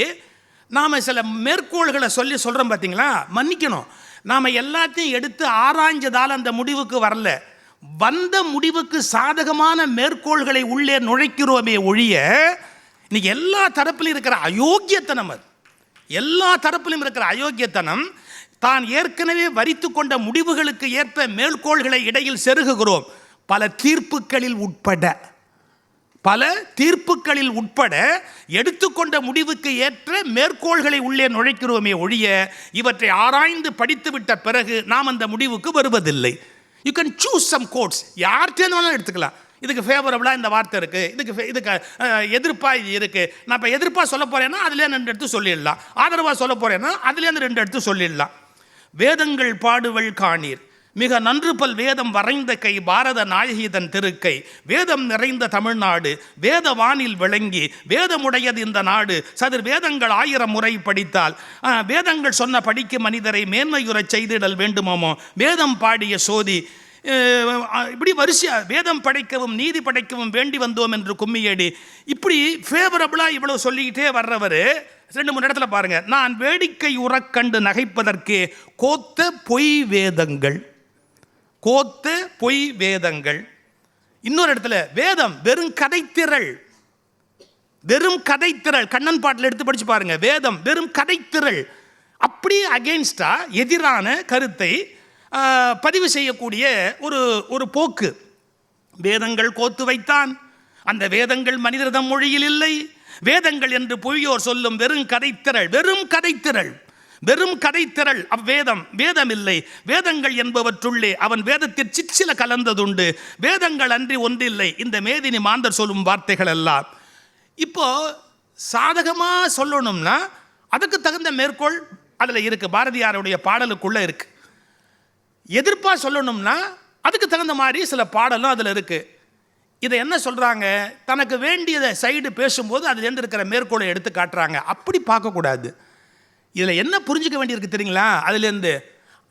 நாம் சில மேற்கோள்களை சொல்கிறோம் பார்த்தீங்களா. மன்னிக்கணும், நாம் எல்லாத்தையும் எடுத்து ஆராய்ஞ்சதால் அந்த முடிவுக்கு வரல, வந்த முடிவுக்கு சாதகமான மேற்கோள்களை உள்ளே நுழைக்கிறோமே ஒழிய, இன்னைக்கு எல்லா தரப்பிலும் இருக்கிற அயோக்கியத்தனம், அது எல்லா தரப்பிலும் இருக்கிற அயோக்கியத்தனம், தான் ஏற்கனவே வரித்து கொண்ட முடிவுகளுக்கு ஏற்ப மேற்கோள்களை இடையில் செருகுகிறோம். பல தீர்ப்புகளில் உட்பட எடுத்துக்கொண்ட முடிவுக்கு ஏற்ற மேற்கோள்களை உள்ளே நுழைக்கிறோமே ஒழிய, இவற்றை ஆராய்ந்து படித்துவிட்ட பிறகு நாம் அந்த முடிவுக்கு வருவதில்லை. You can choose some gods, யார்கிட்டேனாலும் எடுத்துக்கலாம். இதுக்கு ஃபேவரபுளாக இந்த வார்த்தை இருக்குது, இதுக்கு எதிர்ப்பாக இது இருக்குது. நான் இப்போ எதிர்ப்பாக சொல்ல போகிறேன்னா அதுலேயே 2 எடுத்து சொல்லிடலாம், ஆதரவாக சொல்ல போகிறேன்னா அதுலேருந்து 2 எடுத்து சொல்லிடலாம். வேதங்கள் பாடுவள் காணீர், மிக நன்று பல் வேதம் வரைந்த கை பாரத நாயகிதன் திருக்கை, வேதம் நிறைந்த தமிழ்நாடு, வேத வானில் விளங்கி வேதமுடையது இந்த நாடு, சதுர் வேதங்கள் 1000 முறை படித்தால் வேதங்கள் சொன்ன படிக்கும் மனிதரை மேன்மையுறச் செய்திடல் வேண்டுமாமோ, வேதம் பாடிய சோதி, இப்படி வரிசையா வேதம் படைக்கவும் நீதி படைக்கவும் வேண்டி வந்தோம் என்று கும்மியடி, இப்படி ஃபேவரபிளாக இவ்வளோ சொல்லிக்கிட்டே வர்றவர் 2-3 இடத்துல பாருங்க, நான் வேடிக்கை உறக்கண்டு நகைப்பதற்கே கோத்த பொய் வேதங்கள், கோத்த பொய் வேதங்கள். இன்னொரு இடத்துல வேதம் வெறும் கதைத்திரள், வெறும் கதைத்திரள். கண்ணன் பாட்டில் எடுத்து படிச்சு பாருங்க, வேதம் வெறும் கதைத்திரள். அப்படி அகெயின்ஸ்டா எதிரான கருத்தை பதிவு செய்யக்கூடிய ஒரு போக்கு. வேதங்கள் கோத்து வைத்தான், அந்த வேதங்கள் மனிதர்தம் மொழியில் இல்லை, வேதங்கள் என்று பொய்யோர் சொல்லும் வெறும் கதைத்திரள், வெறும் கதைத்திரள், வெறும் கதைத்திரள் அவ்வேதம், வேதம் இல்லை. வேதங்கள் என்பவற்றுள்ளே அவன் வேதத்தில் சிற்சில கலந்ததுண்டு, வேதங்கள் அன்றி ஒன்றில்லை இந்த மேதினி மாந்தர் சொல்லும் வார்த்தைகள் எல்லாம். இப்போ சாதகமாக சொல்லணும்னா அதுக்கு தகுந்த மேற்கோள் அதில் இருக்குது, பாரதியாருடைய பாடலுக்குள்ளே இருக்குது. எதிர்ப்பாக சொல்லணும்னா அதுக்கு தகுந்த மாதிரி சில பாடலும் அதில் இருக்குது. இதை என்ன சொல்கிறாங்க, தனக்கு வேண்டியதை சைடு பேசும்போது அதுலேருந்து இருக்கிற மேற்கோளை எடுத்து காட்டுறாங்க. அப்படி பார்க்கக்கூடாது. இதில் என்ன புரிஞ்சிக்க வேண்டியிருக்கு தெரியுங்களா, அதுலேருந்து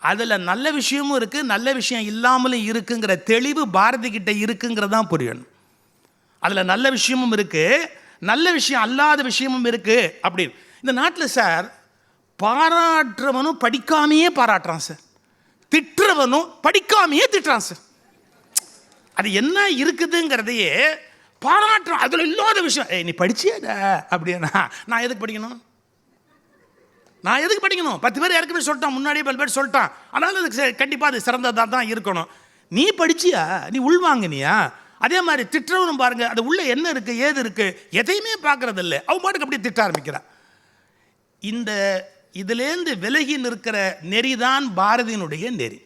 அதில் நல்ல விஷயமும் இருக்குது, நல்ல விஷயம் இல்லாமலும் இருக்குங்கிற தெளிவு பாரதி கிட்ட இருக்குங்கிறதான் புரியணும். அதில் நல்ல விஷயமும் இருக்குது, நல்ல விஷயம் அல்லாத விஷயமும் இருக்குது. அப்படின்னு இந்த நாட்டில் சார் பாராட்டுறவனும் படிக்காமையே பாராட்டுறான் சார், திட்டுறவனும் படிக்காமையே திட்டுறான் சார். அது என்ன இருக்குதுங்கிறதையே பாராட்டுறான். அதில் இல்லாத விஷயம், நீ படிச்சியாடா அப்படின்னா நான் எதுக்கு படிக்கணும், நான் எதுக்கு படிக்கணும்? 10 பேர் ஏற்கனவே சொல்லிட்டான், முன்னாடியே 10 பேர் சொல்லிட்டான். அதனால அதுக்கு கண்டிப்பாக அது சிறந்ததாக தான் இருக்கணும். நீ படிச்சியா, நீ உள்வாங்கினியா? அதே மாதிரி திட்டுறவனும் பாருங்க, அது உள்ள என்ன இருக்கு ஏது இருக்கு எதையுமே பார்க்கறது இல்லை, அவன் பாட்டுக்கு அப்படியே திட்ட ஆரம்பிக்கிறான். இந்த இதுலேருந்து விலகி நிற்கிற நெறிதான் பாரதியினுடைய நெறி.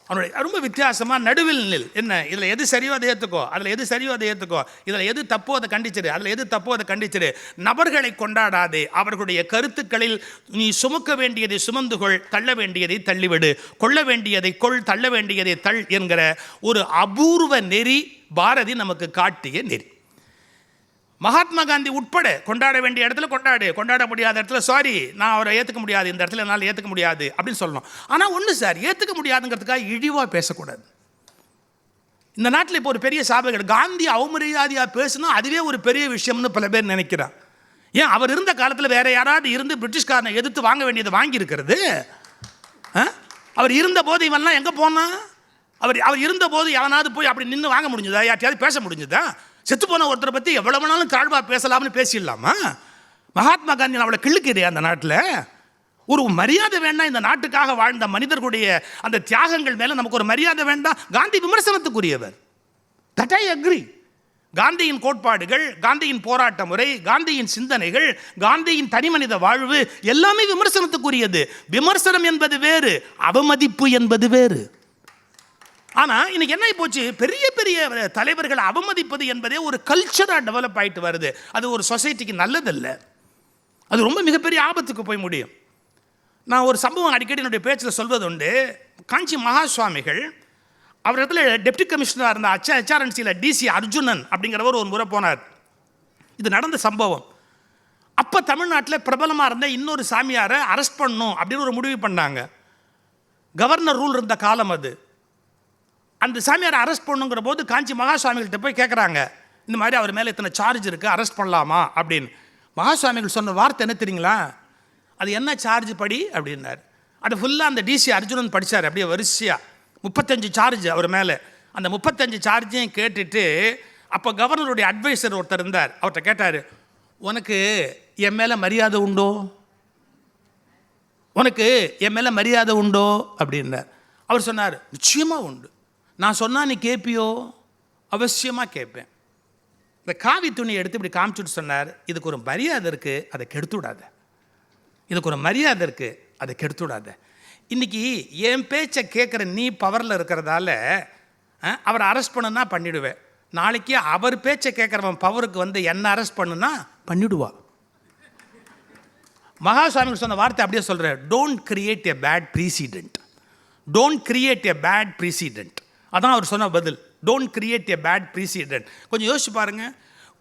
அவனுடைய ரொம்ப வித்தியாசமாக நடுவில் நில். என்ன இதில் எது சரியோ அதை ஏற்றுக்கோ, அதில் எது சரியோ அதை ஏற்றுக்கோ, இதில் எது தப்போ அதை கண்டிச்சிடு, அதில் எது தப்போ அதை கண்டிச்சிடு. நபர்களை கொண்டாடாதே, அவர்களுடைய கருத்துக்களில் நீ சுமக்க வேண்டியதை சுமந்துகொள், தள்ள வேண்டியதை தள்ளிவிடு, கொள்ள வேண்டியதை கொள், தள்ள வேண்டியதை தள் என்கிற ஒரு அபூர்வ நெறி பாரதி நமக்கு காட்டிய நெறி. மகாத்மா காந்தி உட்பட கொண்டாட வேண்டிய இடத்துல கொண்டாடு, கொண்டாட முடியாத இடத்துல சாரி நான் அவரை ஏற்றுக்க முடியாது, இந்த இடத்துல என்னால் ஏற்றுக்க முடியாது அப்படின்னு சொல்லணும். ஆனால் ஒன்று சார், ஏற்றுக்க முடியாதுங்கிறதுக்காக இழிவாக பேசக்கூடாது. இந்த நாட்டில் இப்போ ஒரு பெரிய சாபங்கள், காந்தி அவமரியாதையாக பேசினா அதுவே ஒரு பெரிய விஷயம்னு பல பேர் நினைக்கிறான். ஏன் அவர் இருந்த காலத்தில் வேற யாராவது இருந்து பிரிட்டிஷ்காரனை எதிர்த்து வாங்க வேண்டியதை வாங்கியிருக்கிறது? அவர் இருந்த போது இவன்லாம் எங்கே போனான்? அவர் இருந்த போது எவனாவது போய் அப்படி நின்று வாங்க முடிஞ்சதா? யார்ட்டையாவது பேச முடிஞ்சதா? செத்து போன ஒருத்தரை பற்றி எவ்வளவு வேணாலும் தாழ்வா பேசலாம்னு பேசிடலாமா? மகாத்மா காந்தி அவளை கிள்ளுக்குதே அந்த நாட்டில். ஒரு மரியாதை வேண்டாம், இந்த நாட்டுக்காக வாழ்ந்த மனிதர்களுடைய அந்த தியாகங்கள் மேலே நமக்கு ஒரு மரியாதை வேண்டாம்? காந்தி விமர்சனத்துக்குரியவர், தட் ஐ அக்ரி. காந்தியின் கோட்பாடுகள், காந்தியின் போராட்ட முறை, காந்தியின் சிந்தனைகள், காந்தியின் தனிமனித வாழ்வு எல்லாமே விமர்சனத்துக்குரியது. விமர்சனம் என்பது வேறு, அவமதிப்பு என்பது வேறு. ஆனால் இன்னைக்கு என்ன போச்சு, பெரிய பெரிய தலைவர்களை அவமதிப்பது என்பதே ஒரு கல்ச்சராக டெவலப் ஆகிட்டு வருது. அது ஒரு சொசைட்டிக்கு நல்லதில்லை, அது ரொம்ப மிகப்பெரிய ஆபத்துக்கு போய் முடியும். நான் ஒரு சம்பவம் அடிக்கடி என்னுடைய பேச்சில் சொல்வது உண்டு. காஞ்சி மகா சுவாமிகள் அவர் இடத்துல டெப்டி கமிஷனராக இருந்த HRNCயில் DC அர்ஜுனன் அப்படிங்கிறவர் ஒரு முறை போனார். இது நடந்த சம்பவம். அப்போ தமிழ்நாட்டில் பிரபலமாக இருந்த இன்னொரு சாமியாரை அரெஸ்ட் பண்ணணும் அப்படின்னு ஒரு முடிவு பண்ணாங்க. கவர்னர் ரூல் இருந்த காலம் அது. அந்த சாமியாரை அரெஸ்ட் பண்ணுங்கிற போது காஞ்சி மகா சுவாமிகள்கிட்ட போய் கேட்குறாங்க, இந்த மாதிரி அவர் மேலே இத்தனை சார்ஜ் இருக்குது, அரெஸ்ட் பண்ணலாமா அப்படின்னு. மகா சுவாமிகள் சொன்ன வார்த்தை என்ன தெரியுங்களா? அது என்ன சார்ஜ் படி அப்படின்னார். அது ஃபுல்லாக அந்த DC அர்ஜுனன் படித்தார், அப்படியே வரிசையாக 35 சார்ஜ் அவர் மேலே. அந்த 35 சார்ஜையும் கேட்டுட்டு அப்போ கவர்னருடைய அட்வைசர் ஒருத்தர் இருந்தார், அவர்கிட்ட கேட்டார், உனக்கு என் மேலே மரியாதை உண்டோ, உனக்கு என் மேலே மரியாதை உண்டோ அப்படின்னார். அவர் சொன்னார், நிச்சயமாக உண்டு, நான் சொன்னால் நீ கேட்பியோ? அவசியமாக கேட்பேன். இந்த காவி துணியை எடுத்து இப்படி காமிச்சுட்டு சொன்னார், இதுக்கு ஒரு மரியாதை இருக்குது, அதை கெடுத்து விடாத, இதுக்கு ஒரு மரியாதை இருக்குது, அதை கெடுத்து விடாத. இன்றைக்கி என் பேச்சை கேட்குற நீ பவரில் இருக்கிறதால அவரை அரெஸ்ட் பண்ணுன்னா பண்ணிவிடுவேன். நாளைக்கு அவர் பேச்சை கேட்குறவன் பவருக்கு வந்து என்ன அரெஸ்ட் பண்ணுன்னா பண்ணிவிடுவா. மகா சுவாமிகள் சொன்ன வார்த்தை அப்படியே சொல்கிறேன், don't create a bad precedent, don't create a bad precedent. அதான் அவர் சொன்ன பதில். Don't create a bad precedent. கொஞ்சம் யோசிச்சு பாருங்க.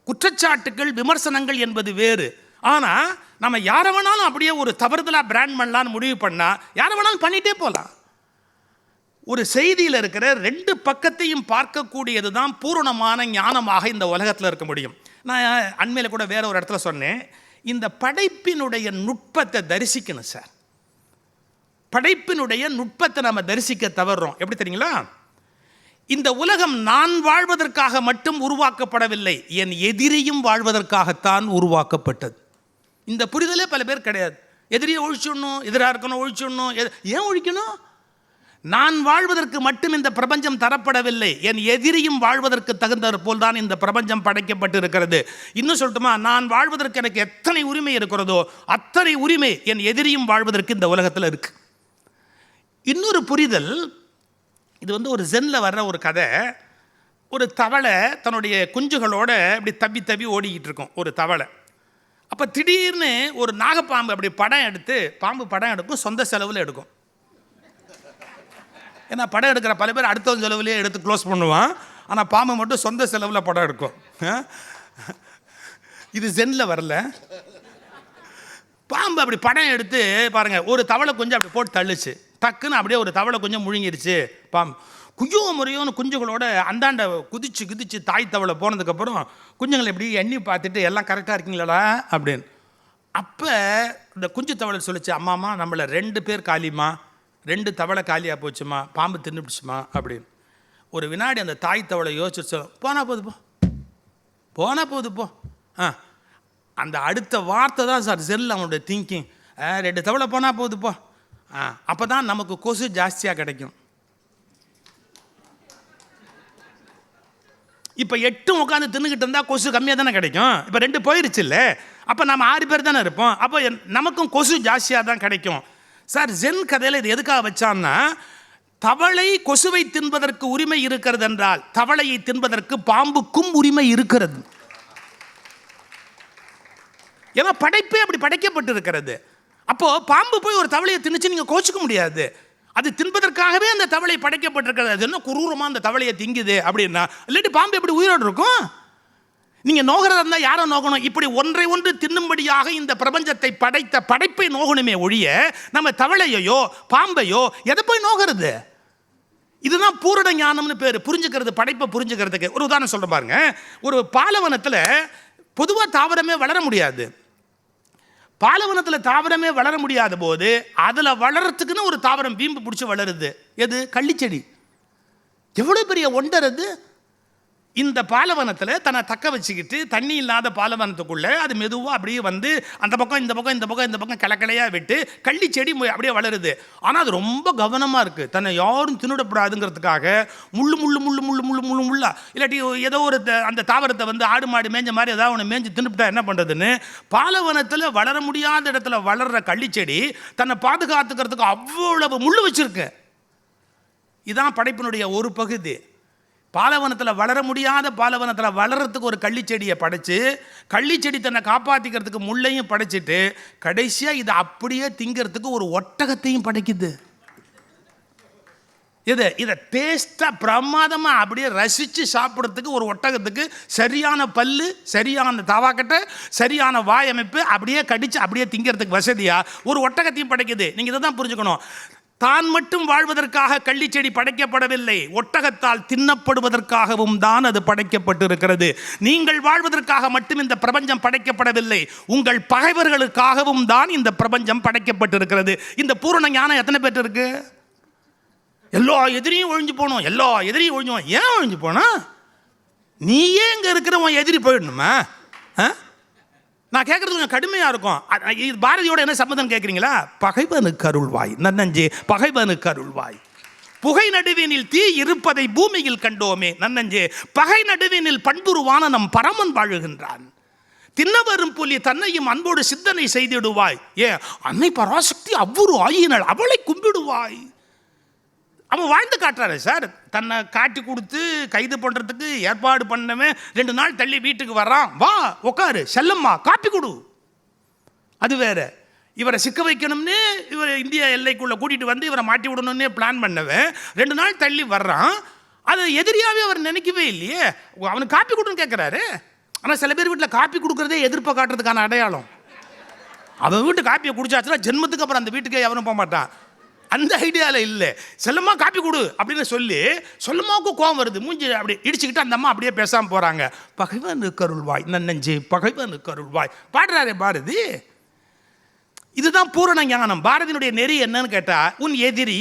குற்றச்சாட்டுகள் விமர்சனங்கள் என்பது வேறு. ஆனால் நம்ம யாரை வேணாலும் அப்படியே ஒரு தவறுதலாக பிராண்ட் பண்ணலான்னு முடிவு பண்ணால் யாரை வேணாலும் பண்ணிகிட்டே போகலாம். ஒரு செய்தியில் இருக்கிற 2 பக்கத்தையும் பார்க்கக்கூடியது தான் பூரணமான ஞானமாக இந்த உலகத்தில் இருக்க முடியும். நான் அண்மையில் கூட வேற ஒரு இடத்துல சொன்னேன், இந்த படைப்பினுடைய நுட்பத்தை தரிசிக்கணும் சார். படைப்பினுடைய நுட்பத்தை நம்ம தரிசிக்க தவறுறோம். எப்படி தெரியுங்களா? இந்த உலகம் நான் வாழ்வதற்காக மட்டும் உருவாக்கப்படவில்லை, என் எதிரியும் வாழ்வதற்காகத்தான் உருவாக்கப்பட்டது. இந்த புரிதலே பல பேர் கிடையாது. எதிரியை ஒழிச்சிடணும், எதிராக இருக்கணும், ஒழிச்சிடணும். ஏன் ஒழிக்கணும்? நான் வாழ்வதற்கு மட்டும் இந்த பிரபஞ்சம் தரப்படவில்லை, என் எதிரியும் வாழ்வதற்கு தகுந்த போல் தான் இந்த பிரபஞ்சம் படைக்கப்பட்டு இருக்கிறது. இன்னும் சொல்லட்டுமா, நான் வாழ்வதற்கு எனக்கு எத்தனை உரிமை இருக்கிறதோ அத்தனை உரிமை என் எதிரியும் வாழ்வதற்கு இந்த உலகத்தில் இருக்கு. இன்னொரு புரிதல், இது ஒரு ஜென்னில் வர்ற ஒரு கதை. ஒரு தவளை தன்னுடைய குஞ்சுகளோட இப்படி தப்பி தப்பி ஓடிக்கிட்டு இருக்கும் ஒரு தவளை. அப்போ திடீர்னு ஒரு நாகப்பாம்பு அப்படி படம் எடுத்து, பாம்பு படம் எடுக்கும், சொந்த செலவில் எடுக்கும். ஏன்னா படம் எடுக்கிற பல பேர் அடுத்த செலவுலேயே எடுத்து க்ளோஸ் பண்ணுவான், ஆனால் பாம்பு மட்டும் சொந்த செலவில் படம் எடுக்கும். இது ஜென்னில் வரல. பாம்பு அப்படி படம் எடுத்து பாருங்க, ஒரு தவளை கொஞ்சம் அப்படி போட்டு தள்ளுச்சு, டக்குன்னு அப்படியே ஒரு தவளை கொஞ்சம் முழுங்கிருச்சு. பாம்பு குஞ்சோ முறையோன்னு குஞ்சுகளோட அந்தாண்ட குதிச்சு தாய் தவளை போனதுக்கப்புறம் குஞ்சுங்களை எப்படி எண்ணி பார்த்துட்டு எல்லாம் கரெக்டாக இருக்கீங்களா அப்படின்னு. அப்போ இந்த குஞ்சு தவளை சொல்லிச்சு, அம்மாம்மா நம்மளை 2 பேர் காலிம்மா, 2 தவளை காலியாக போச்சுமா, பாம்பு தின்னுபிடிச்சுமா அப்படின்னு. ஒரு வினாடி அந்த தாய் தவளை யோசிச்சு, போனால் போகுது போ. அந்த அடுத்த வார்த்தை தான் சார் செல் அவனுடைய திங்கிங். 2 தவளை போனால் போகுது போ. அப்போ தான் நமக்கு கொசு ஜாஸ்தியாக கிடைக்கும். இப்போ 8 உட்காந்து தின்னுக்கிட்டு இருந்தால் கொசு கம்மியாக தானே கிடைக்கும். இப்போ 2 போயிடுச்சு இல்லை, அப்போ நம்ம 6 பேர் தானே இருப்போம். அப்போ நமக்கும் கொசு ஜாஸ்தியாக தான் கிடைக்கும். சார் ஜென் கதையில் இது எதுக்காக வச்சான்னா, தவளை கொசுவை தின்பதற்கு உரிமை இருக்கிறது என்றால் தவளையை தின்பதற்கு பாம்புக்கும் உரிமை இருக்கிறது. ஏன்னா படைப்பே அப்படி படைக்கப்பட்டு இருக்கிறது. அப்போ பாம்பு போய் ஒரு தவளையை திணிச்சு நீங்க கோச்சிக்க முடியாது. அது தின்பதற்காகவே அந்த தவளை படைக்கப்பட்டிருக்கிறது. அது என்ன குரூரமா அந்த தவளையை திங்குது அப்படின்னா, இல்லாட்டி பாம்பு எப்படி உயிரோடு இருக்கும்? நீங்க நோகிறதா இருந்தால் யாரை நோகணும்? இப்படி ஒன்றை ஒன்று தின்னும்படியாக இந்த பிரபஞ்சத்தை படைத்த படைப்பை நோகணுமே ஒழிய நம்ம தவளையோ பாம்பையோ எதை போய் நோகிறது? இதுதான் பூரண ஞானம்னு பேர். புரிஞ்சுக்கிறது, படைப்பை புரிஞ்சுக்கிறதுக்கு. ஒரு உதாரணம் சொல்ற பாருங்க. ஒரு பாலைவனத்தில் பொதுவாக தாவரமே வளர முடியாது. பாலைவனத்தில் தாவரமே வளர முடியாத போது அதில் வளர்றதுக்குன்னு ஒரு தாவரம் வீம்பு பிடிச்சி வளருது. எது? கள்ளிச்செடி. எவ்வளோ பெரிய ஒண்டர் அது! இந்த பாலைவனத்தில் தன்னை தக்க வச்சுக்கிட்டு தண்ணி இல்லாத பாலைவனத்துக்குள்ளே அது மெதுவாக அப்படியே வந்து அந்த பக்கம் இந்த பக்கம் இந்த பக்கம் இந்த பக்கம் கிளக்கிளையாக விட்டு கள்ளி செடி அப்படியே வளருது. ஆனால் அது ரொம்ப கவனமாக இருக்குது. தன்னை யாரும் தின்னுடக்கூடாதுங்கிறதுக்காக முள்ளு முள்ளு முள்ளு முள்ளு முள்ளு முள்ளு முள்ளா, இல்லாட்டி ஏதோ ஒரு அந்த தாவரத்தை வந்து ஆடு மாடு மேஞ்ச மாதிரி ஏதாவது ஒன்று மேய்ஞ்சி தின்னுபிட்டா என்ன பண்ணுறதுன்னு பாலைவனத்தில் வளர முடியாத இடத்துல வளர்கிற கள்ளிச்செடி தன்னை பாதுகாத்துக்கிறதுக்கு அவ்வளவு முள்ளு வச்சுருக்கு. இதுதான் படைப்பினுடைய ஒரு பகுதி. பாலைவனத்தில் வளர முடியாத பாலைவனத்தில் வளர்கிறதுக்கு ஒரு கள்ளிச்செடியை படைச்சு, கள்ளிச்செடி தன்னை காப்பாற்றிக்கிறதுக்கு முள்ளையும் படைச்சிட்டு கடைசியாக இதை அப்படியே திங்கிறதுக்கு ஒரு ஒட்டகத்தையும் படைக்குது. இதை டேஸ்ட்டாக பிரமாதமாக அப்படியே ரசித்து சாப்பிட்றதுக்கு ஒரு ஒட்டகத்துக்கு சரியான பல்லு, சரியான தவாக்கட்டை, சரியான வாயமைப்பு, அப்படியே கடித்து அப்படியே திங்கிறதுக்கு வசதியாக ஒரு ஒட்டகத்தையும் படைக்குது. நீங்கள் இதை தான் புரிஞ்சுக்கணும். தான் மட்டும் வாழ்வதற்காக கள்ளிச்செடி படைக்கப்படவில்லை, ஒட்டகத்தால் தின்னப்படுவதற்காகவும் தான் அது படைக்கப்பட்டிருக்கிறது. நீங்கள் வாழ்வதற்காக மட்டும் இந்த பிரபஞ்சம் படைக்கப்படவில்லை, உங்கள் பகைவர்களுக்காகவும் தான் இந்த பிரபஞ்சம் படைக்கப்பட்டிருக்கிறது. இந்த பூரண ஞானம் எத்தனை பேர் இருக்கு? எல்லா எதிரியும் ஒழிஞ்சு போகணும், எல்லா எதிரியும் ஒழிஞ்சு. ஏன் ஒழிஞ்சு போனா? நீயே இங்கே இருக்கிற உன் எதிரி போயிடணுமா? நான் கேட்கறது கொஞ்சம் கடுமையாக இருக்கும். இது பாரதியோட என்ன சம்மதம் கேட்குறீங்களா? பகைவனுக்கு அருள்வாய் நன்னஞ்சே, பகைவனுக்கு அருள்வாய். புகை நடுவினில் தீ இருப்பதை பூமியில் கண்டோமே நன்னஞ்சே, பகை நடுவினில் பண்புருவான நம் பரமன் வாழுகின்றான். தின்னவரும் புலி தன்னையும் அன்போடு சித்தனை செய்திடுவாய். ஏன் அன்னை பராசக்தி அவ்வொரு ஆயினாள், அவளை கும்பிடுவாய். அவன் வாழ்ந்து காட்டுறாரு சார். தன்னை காட்டி கொடுத்து கைது பண்ணுறதுக்கு ஏற்பாடு பண்ணவன் 2 நாள் தள்ளி வீட்டுக்கு வர்றான். வா உக்காரு, செல்லம்மா காப்பி கொடு. அது வேற. இவரை சிக்க வைக்கணும்னு இவர் இந்திய எல்லைக்குள்ளே கூட்டிகிட்டு வந்து இவரை மாட்டி விடணும்னு பிளான் பண்ணவன் 2 நாள் தள்ளி வர்றான். அது எதிரியாகவே அவர் நினைக்கவே இல்லையே. அவனுக்கு காப்பி கொடுன்னு கேட்குறாரு. ஆனால் சில பேர் வீட்டில் காப்பி கொடுக்குறதே எதிர்ப்பை காட்டுறதுக்கான அடையாளம். அவன் வீட்டு காப்பியை குடிச்சாச்சுன்னா ஜென்மத்துக்கு அப்புறம் அந்த வீட்டுக்கே எவனும் போக மாட்டான். அந்த ஐடியாவில் இல்லை. செல்லம்மா காப்பி கொடு அப்படின்னு சொல்லி செல்லம்மாவுக்கு கோவம் வருது. மூஞ்சி அப்படி இடிச்சுக்கிட்டு அந்த அம்மா அப்படியே பேசாமல் போகிறாங்க. பகைவன் கருள்வாய் நன்னஞ்சே பகைவன் கருள்வாய் பாடுறாரே பாரதி. இதுதான் பூரண ஞானம். பாரதியினுடைய நெறி என்னன்னு கேட்டால், உன் எதிரி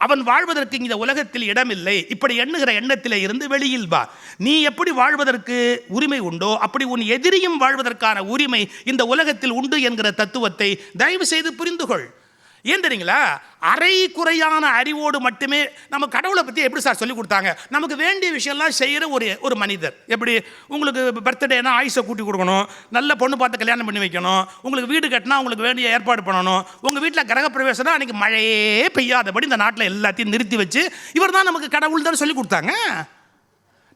அவன் வாழ்வதற்கு இந்த உலகத்தில் இடமில்லை, இப்படி எண்ணுகிற எண்ணத்திலே இருந்து வெளியில் வா. நீ எப்படி வாழ்வதற்கு உரிமை உண்டோ அப்படி உன் எதிரியும் வாழ்வதற்கான உரிமை இந்த உலகத்தில் உண்டு என்கிற தத்துவத்தை தயவு செய்து புரிந்துகொள். ஏன் தெரியுங்களா? அரை குறையான அறிவோடு மட்டுமே நம்ம கடவுளை பற்றி எப்படி சார் சொல்லி கொடுத்தாங்க? நமக்கு வேண்டிய விஷயம்லாம் செய்கிற ஒரு மனிதர். எப்படி உங்களுக்கு பர்த்டேனா ஆயுசை கூட்டி கொடுக்கணும், நல்ல பொண்ணு பார்த்து கல்யாணம் பண்ணி வைக்கணும், உங்களுக்கு வீடு கட்டினா உங்களுக்கு வேண்டிய ஏற்பாடு பண்ணணும், உங்கள் வீட்டில் கிரகப்பிரவேசம்னா அன்றைக்கி மழையே பெய்யாதபடி இந்த நாட்டில் எல்லாத்தையும் நிறுத்தி வச்சு இவர் தான் நமக்கு கடவுள் தான் சொல்லி கொடுத்தாங்க.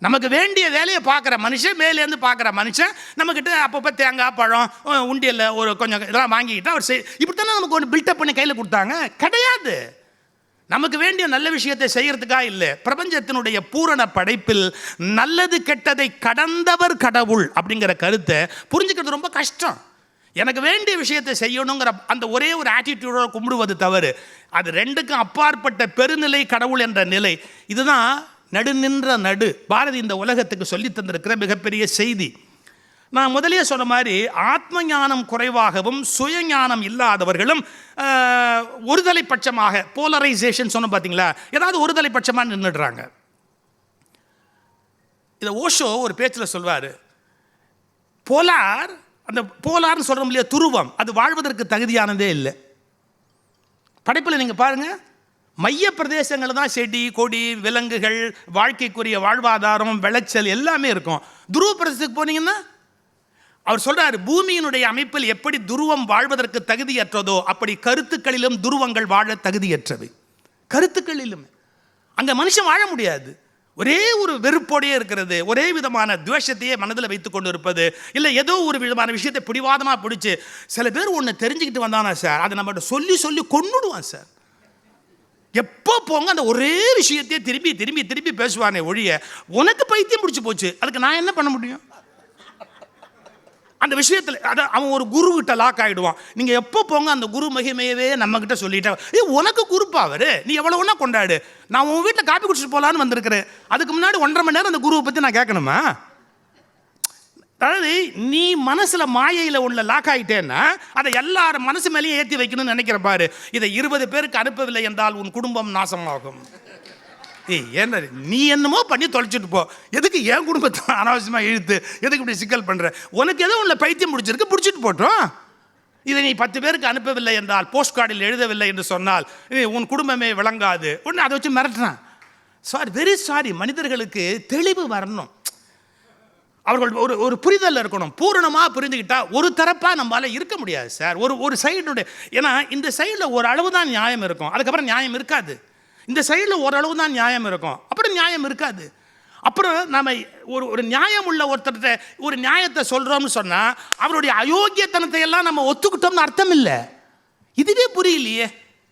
நமக்கு வேண்டிய வேலையை பார்க்குற மனுஷன், மேலேருந்து பார்க்குற மனுஷன் நம்மக்கிட்ட அப்பப்போ தேங்காய் பழம் உண்டியல்ல ஒரு கொஞ்சம் இதெல்லாம் வாங்கிக்கிட்டு அவர் இப்படி தானே நமக்கு ஒன்று பில்டப் பண்ணி கையில் கொடுத்தாங்க. கிடையாது. நமக்கு வேண்டிய நல்ல விஷயத்தை செய்கிறதுக்காக இல்லை. பிரபஞ்சத்தினுடைய பூரண படைப்பில் நல்லது கெட்டதை கடந்தவர் கடவுள் அப்படிங்கிற கருத்தை புரிஞ்சுக்கிறது ரொம்ப கஷ்டம். எனக்கு வேண்டிய விஷயத்தை செய்யணுங்கிற அந்த ஒரே ஒரு ஆட்டிடியூடோட கும்பிடுவது தவறு. அது ரெண்டுக்கும் அப்பாற்பட்ட பெருநிலை கடவுள் என்ற நிலை. இதுதான் நடுநின்ற நடு பாரதி இந்த உலகத்துக்கு சொல்லி தந்திருக்கிற மிகப்பெரிய செய்தி. நான் முதலே சொன்ன மாதிரி ஆத்ம ஞானம் குறைவாகவும் சுயஞானம் இல்லாதவர்களும் ஒருதலை பட்சமாக போலரைசேஷன் சொன்ன பார்த்தீங்களா, ஏதாவது ஒருதலை பட்சமாக நின்றுடுறாங்க. இதை ஓஷோ ஒரு பேச்சில் சொல்வார். போலார், அந்த போலார்னு சொல்கிறோம் இல்லையா, துருவம், அது வாழ்வதற்கு தகுதியானதே இல்லை. படைப்பில் நீங்கள் பாருங்கள், மைய பிரதேசங்கள் தான் செடி கொடி விலங்குகள் வாழ்க்கைக்குரிய வாழ்வாதாரம் விளைச்சல் எல்லாமே இருக்கும். துருவ பிரதேசத்துக்கு போனீங்கன்னா அவர் சொல்றாரு, பூமியினுடைய அமைப்பில் எப்படி துருவம் வாழ்வதற்கு தகுதியற்றதோ அப்படி கருத்துக்களிலும் துருவங்கள் வாழ தகுதியற்றவை. கருத்துக்களிலும் அங்கே மனுஷன் வாழ முடியாது. ஒரே ஒரு வெறுப்போடையே இருக்கிறது, ஒரே விதமான துவேஷத்தையே மனதில் வைத்து கொண்டு இருப்பது, இல்லை ஏதோ ஒரு விதமான விஷயத்தை பிடிவாதமாக பிடிச்சி சில பேர் ஒன்று தெரிஞ்சுக்கிட்டு வந்தானா சார், அதை நம்மகிட்ட சொல்லி சொல்லி கொண்டுடுவான் சார். எப்போ போங்க அந்த ஒரே விஷயத்தையே திரும்பி திரும்பி திரும்பி பேசுவானே ஒழிய உனக்கு பைத்தியம் பிடிச்சி போச்சு, அதுக்கு நான் என்ன பண்ண முடியும்? அந்த விஷயத்தில் அதை அவன் ஒரு குரு கிட்ட லாக் ஆகிடுவான். நீங்கள் எப்போ போங்க அந்த குரு மகிமையவே நம்மக்கிட்ட சொல்லிட்டேன். உனக்கு குருப்பா அவர், நீ எவ்வளோ ஒன்றா கொண்டாடு. நான் உன் வீட்டில் காப்பி குடிச்சிட்டு போகலான்னு வந்திருக்கிறேன், அதுக்கு முன்னாடி 1.5 மணி நேரம் அந்த குருவை பற்றி நான் கேட்கணுமா? அதாவது நீ மனசில் மாயையில் உள்ள லாக் ஆகிட்டேன்னா அதை எல்லாரும் மனசு மேலேயும் ஏற்றி வைக்கணும்னு நினைக்கிற பாரு. இதை 20 பேருக்கு அனுப்பவில்லை என்றால் உன் குடும்பம் நாசமாகும். ஏன்னா நீ என்னமோ பண்ணி தொலைச்சிட்டு போ, எதுக்கு என் குடும்பத்தை அனாவசியமாக இழுத்து எதுக்கு இப்படி சிக்கல் பண்ணுற? உனக்கு எதோ உள்ள பைத்தியம் பிடிச்சிருக்கு, பிடிச்சிட்டு போட்டோம். இதை நீ 10 பேருக்கு அனுப்பவில்லை என்றால், போஸ்ட் கார்டில் எழுதவில்லை என்று சொன்னால் உன் குடும்பமே விளங்காது. ஒன்று அதை வச்சு மிரட்டுறான். Sorry, very sorry. மனிதர்களுக்கு தெளிவு வரணும், அவர்கள் ஒரு புரிதல் இருக்கணும். பூரணமாக புரிந்துக்கிட்டா ஒரு தரப்பாக நம்மளால் இருக்க முடியாது சார். ஒரு சைடுடைய, ஏன்னா இந்த சைடில் ஒரு அளவு தான் நியாயம் இருக்கும், அதுக்கப்புறம் நியாயம் இருக்காது. இந்த சைடில் ஓரளவு தான் நியாயம் இருக்கும், அப்புறம் நியாயம் இருக்காது. அப்புறம் நம்ம ஒரு நியாயம் உள்ள ஒருத்தர்கிட்ட ஒரு நியாயத்தை சொல்கிறோம்னு சொன்னால் அவருடைய அயோக்கியத்தனத்தை எல்லாம் நம்ம ஒத்துக்கிட்டோம்னு அர்த்தம் இல்லை. இதுவே புரியலையே.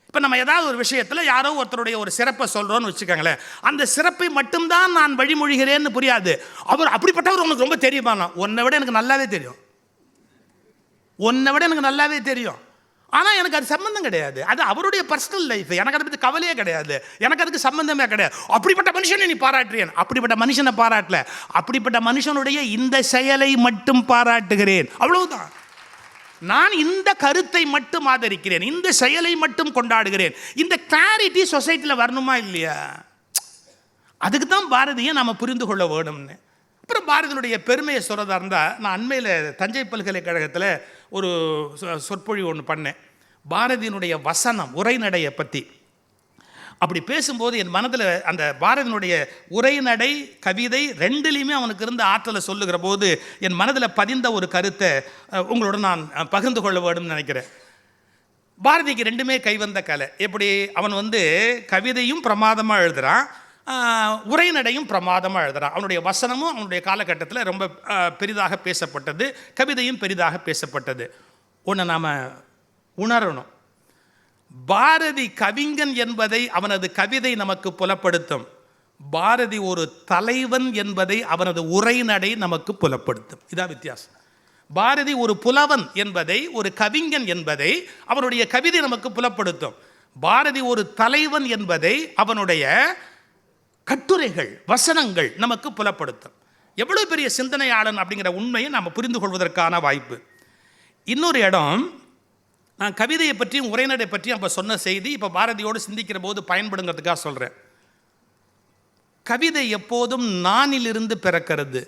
இப்போ நம்ம ஏதாவது ஒரு விஷயத்தில் யாரோ ஒருத்தருடைய ஒரு சிறப்பை சொல்கிறோன்னு வச்சுக்கோங்களேன், அந்த சிறப்பை மட்டும்தான் நான் வழிமொழிகிறேன்னு புரியாது. அவர் அப்படிப்பட்டவர் உனக்கு ரொம்ப தெரியுமா? உன்னை விட எனக்கு நல்லாவே தெரியும், உன்னை விட எனக்கு நல்லாவே தெரியும். ஆனால் எனக்கு அது சம்பந்தம் கிடையாது, அது அவருடைய பர்சனல் லைஃப், எனக்கு அதை பற்றி கவலையே கிடையாது, எனக்கு அதுக்கு சம்பந்தமே கிடையாது. அப்படிப்பட்ட மனுஷனை நீ பாராட்டுறேன், அப்படிப்பட்ட மனுஷனை பாராட்டல, அப்படிப்பட்ட மனுஷனுடைய இந்த செயலை மட்டும் பாராட்டுகிறேன், அவ்வளவுதான். நான் இந்த கருத்தை மட்டும் ஆதரிக்கிறேன், இந்த செயலை மட்டும் கொண்டாடுகிறேன். இந்த கிளாரிட்டி சொசைட்டியில் வரணுமா இல்லையா? அதுக்கு தான் பாரதியை நாம் புரிந்து கொள்ள வேணும்னு. அப்புறம் பாரதியினுடைய பெருமையை சொல்கிறதா இருந்தால், நான் அண்மையில் தஞ்சை பல்கலைக்கழகத்தில் ஒரு சொற்பொழிவு ஒன்று பண்ணேன், பாரதியினுடைய வசனம் உரைநடையை பற்றி. அப்படி பேசும்போது என் மனதில் அந்த பாரதியினுடைய உரைநடை கவிதை ரெண்டுலேயுமே அவனுக்கு இருந்த ஆற்றலை சொல்லுகிற போது என் மனதில் பதிந்த ஒரு கருத்தை உங்களோட நான் பகிர்ந்து கொள்ள வேணும்னு நினைக்கிறேன். பாரதிக்கு ரெண்டுமே கைவந்த கலை. எப்படி அவன் கவிதையும் பிரமாதமாக எழுதுகிறான், உரைநடையும் பிரமாதமாக எழுதுகிறான். அவனுடைய வசனமும் அவனுடைய காலகட்டத்தில் ரொம்ப பெரிதாக பேசப்பட்டது, கவிதையும் பெரிதாக பேசப்பட்டது. ஒன்று நாம் உணரணும். பாரதி கவிஞன் என்பதை அவனது கவிதை நமக்கு புலப்படுத்தும். பாரதி ஒரு தலைவன் என்பதை அவனது உரைநடை நமக்கு புலப்படுத்தும். இதான் வித்தியாசம். பாரதி ஒரு புலவன் என்பதை, ஒரு கவிஞன் என்பதை அவனுடைய கவிதை நமக்கு புலப்படுத்தும். பாரதி ஒரு தலைவன் என்பதை அவனுடைய கட்டுரைகள், வசனங்கள் நமக்கு புலப்படுத்தும். எவ்வளவு பெரிய சிந்தனையாளன் அப்படிங்கிற உண்மையை நாம் புரிந்து கொள்வதற்கான வாய்ப்பு. இன்னொரு இடம், நான் கவிதையை பற்றியும் உரைநடை பற்றியும் அப்போ சொன்ன செய்தி இப்போ பாரதியோடு சிந்திக்கிற போது பயன்படுங்கிறதுக்காக சொல்கிறேன். கவிதை எப்போதும் நானிலிருந்து பிறக்கிறது,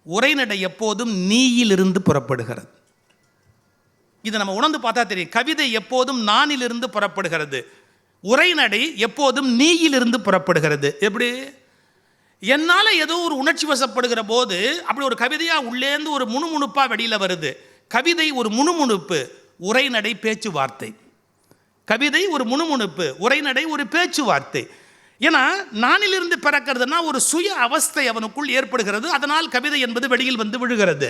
உரைநடை எப்போதும் நீயிலிருந்து புறப்படுகிறது. இதை நம்ம உணர்ந்து பார்த்தா தெரியும். கவிதை எப்போதும் நானிலிருந்து புறப்படுகிறது, உரைநடை எப்போதும் நீயிலிருந்து புறப்படுகிறது. எப்படி? என்னால் ஏதோ ஒரு உணர்ச்சி வசப்படுகிற போது அப்படி ஒரு கவிதையாக உள்ளேந்து ஒரு முணுமுணுப்பாக வெளியில் வருது. கவிதை ஒரு முணுமுணுப்பு, உரைநடை பேச்சுவார்த்தை. கவிதை ஒரு முணுமுணுப்பு, உரைநடை ஒரு பேச்சுவார்த்தை. ஏன்னா நானிலிருந்து பிறக்கிறதுனா ஒரு சுய அவஸ்தை அவனுக்குள் ஏற்படுகிறது. அதனால் கவிதை என்பது வெளியில் வந்து விழுகிறது.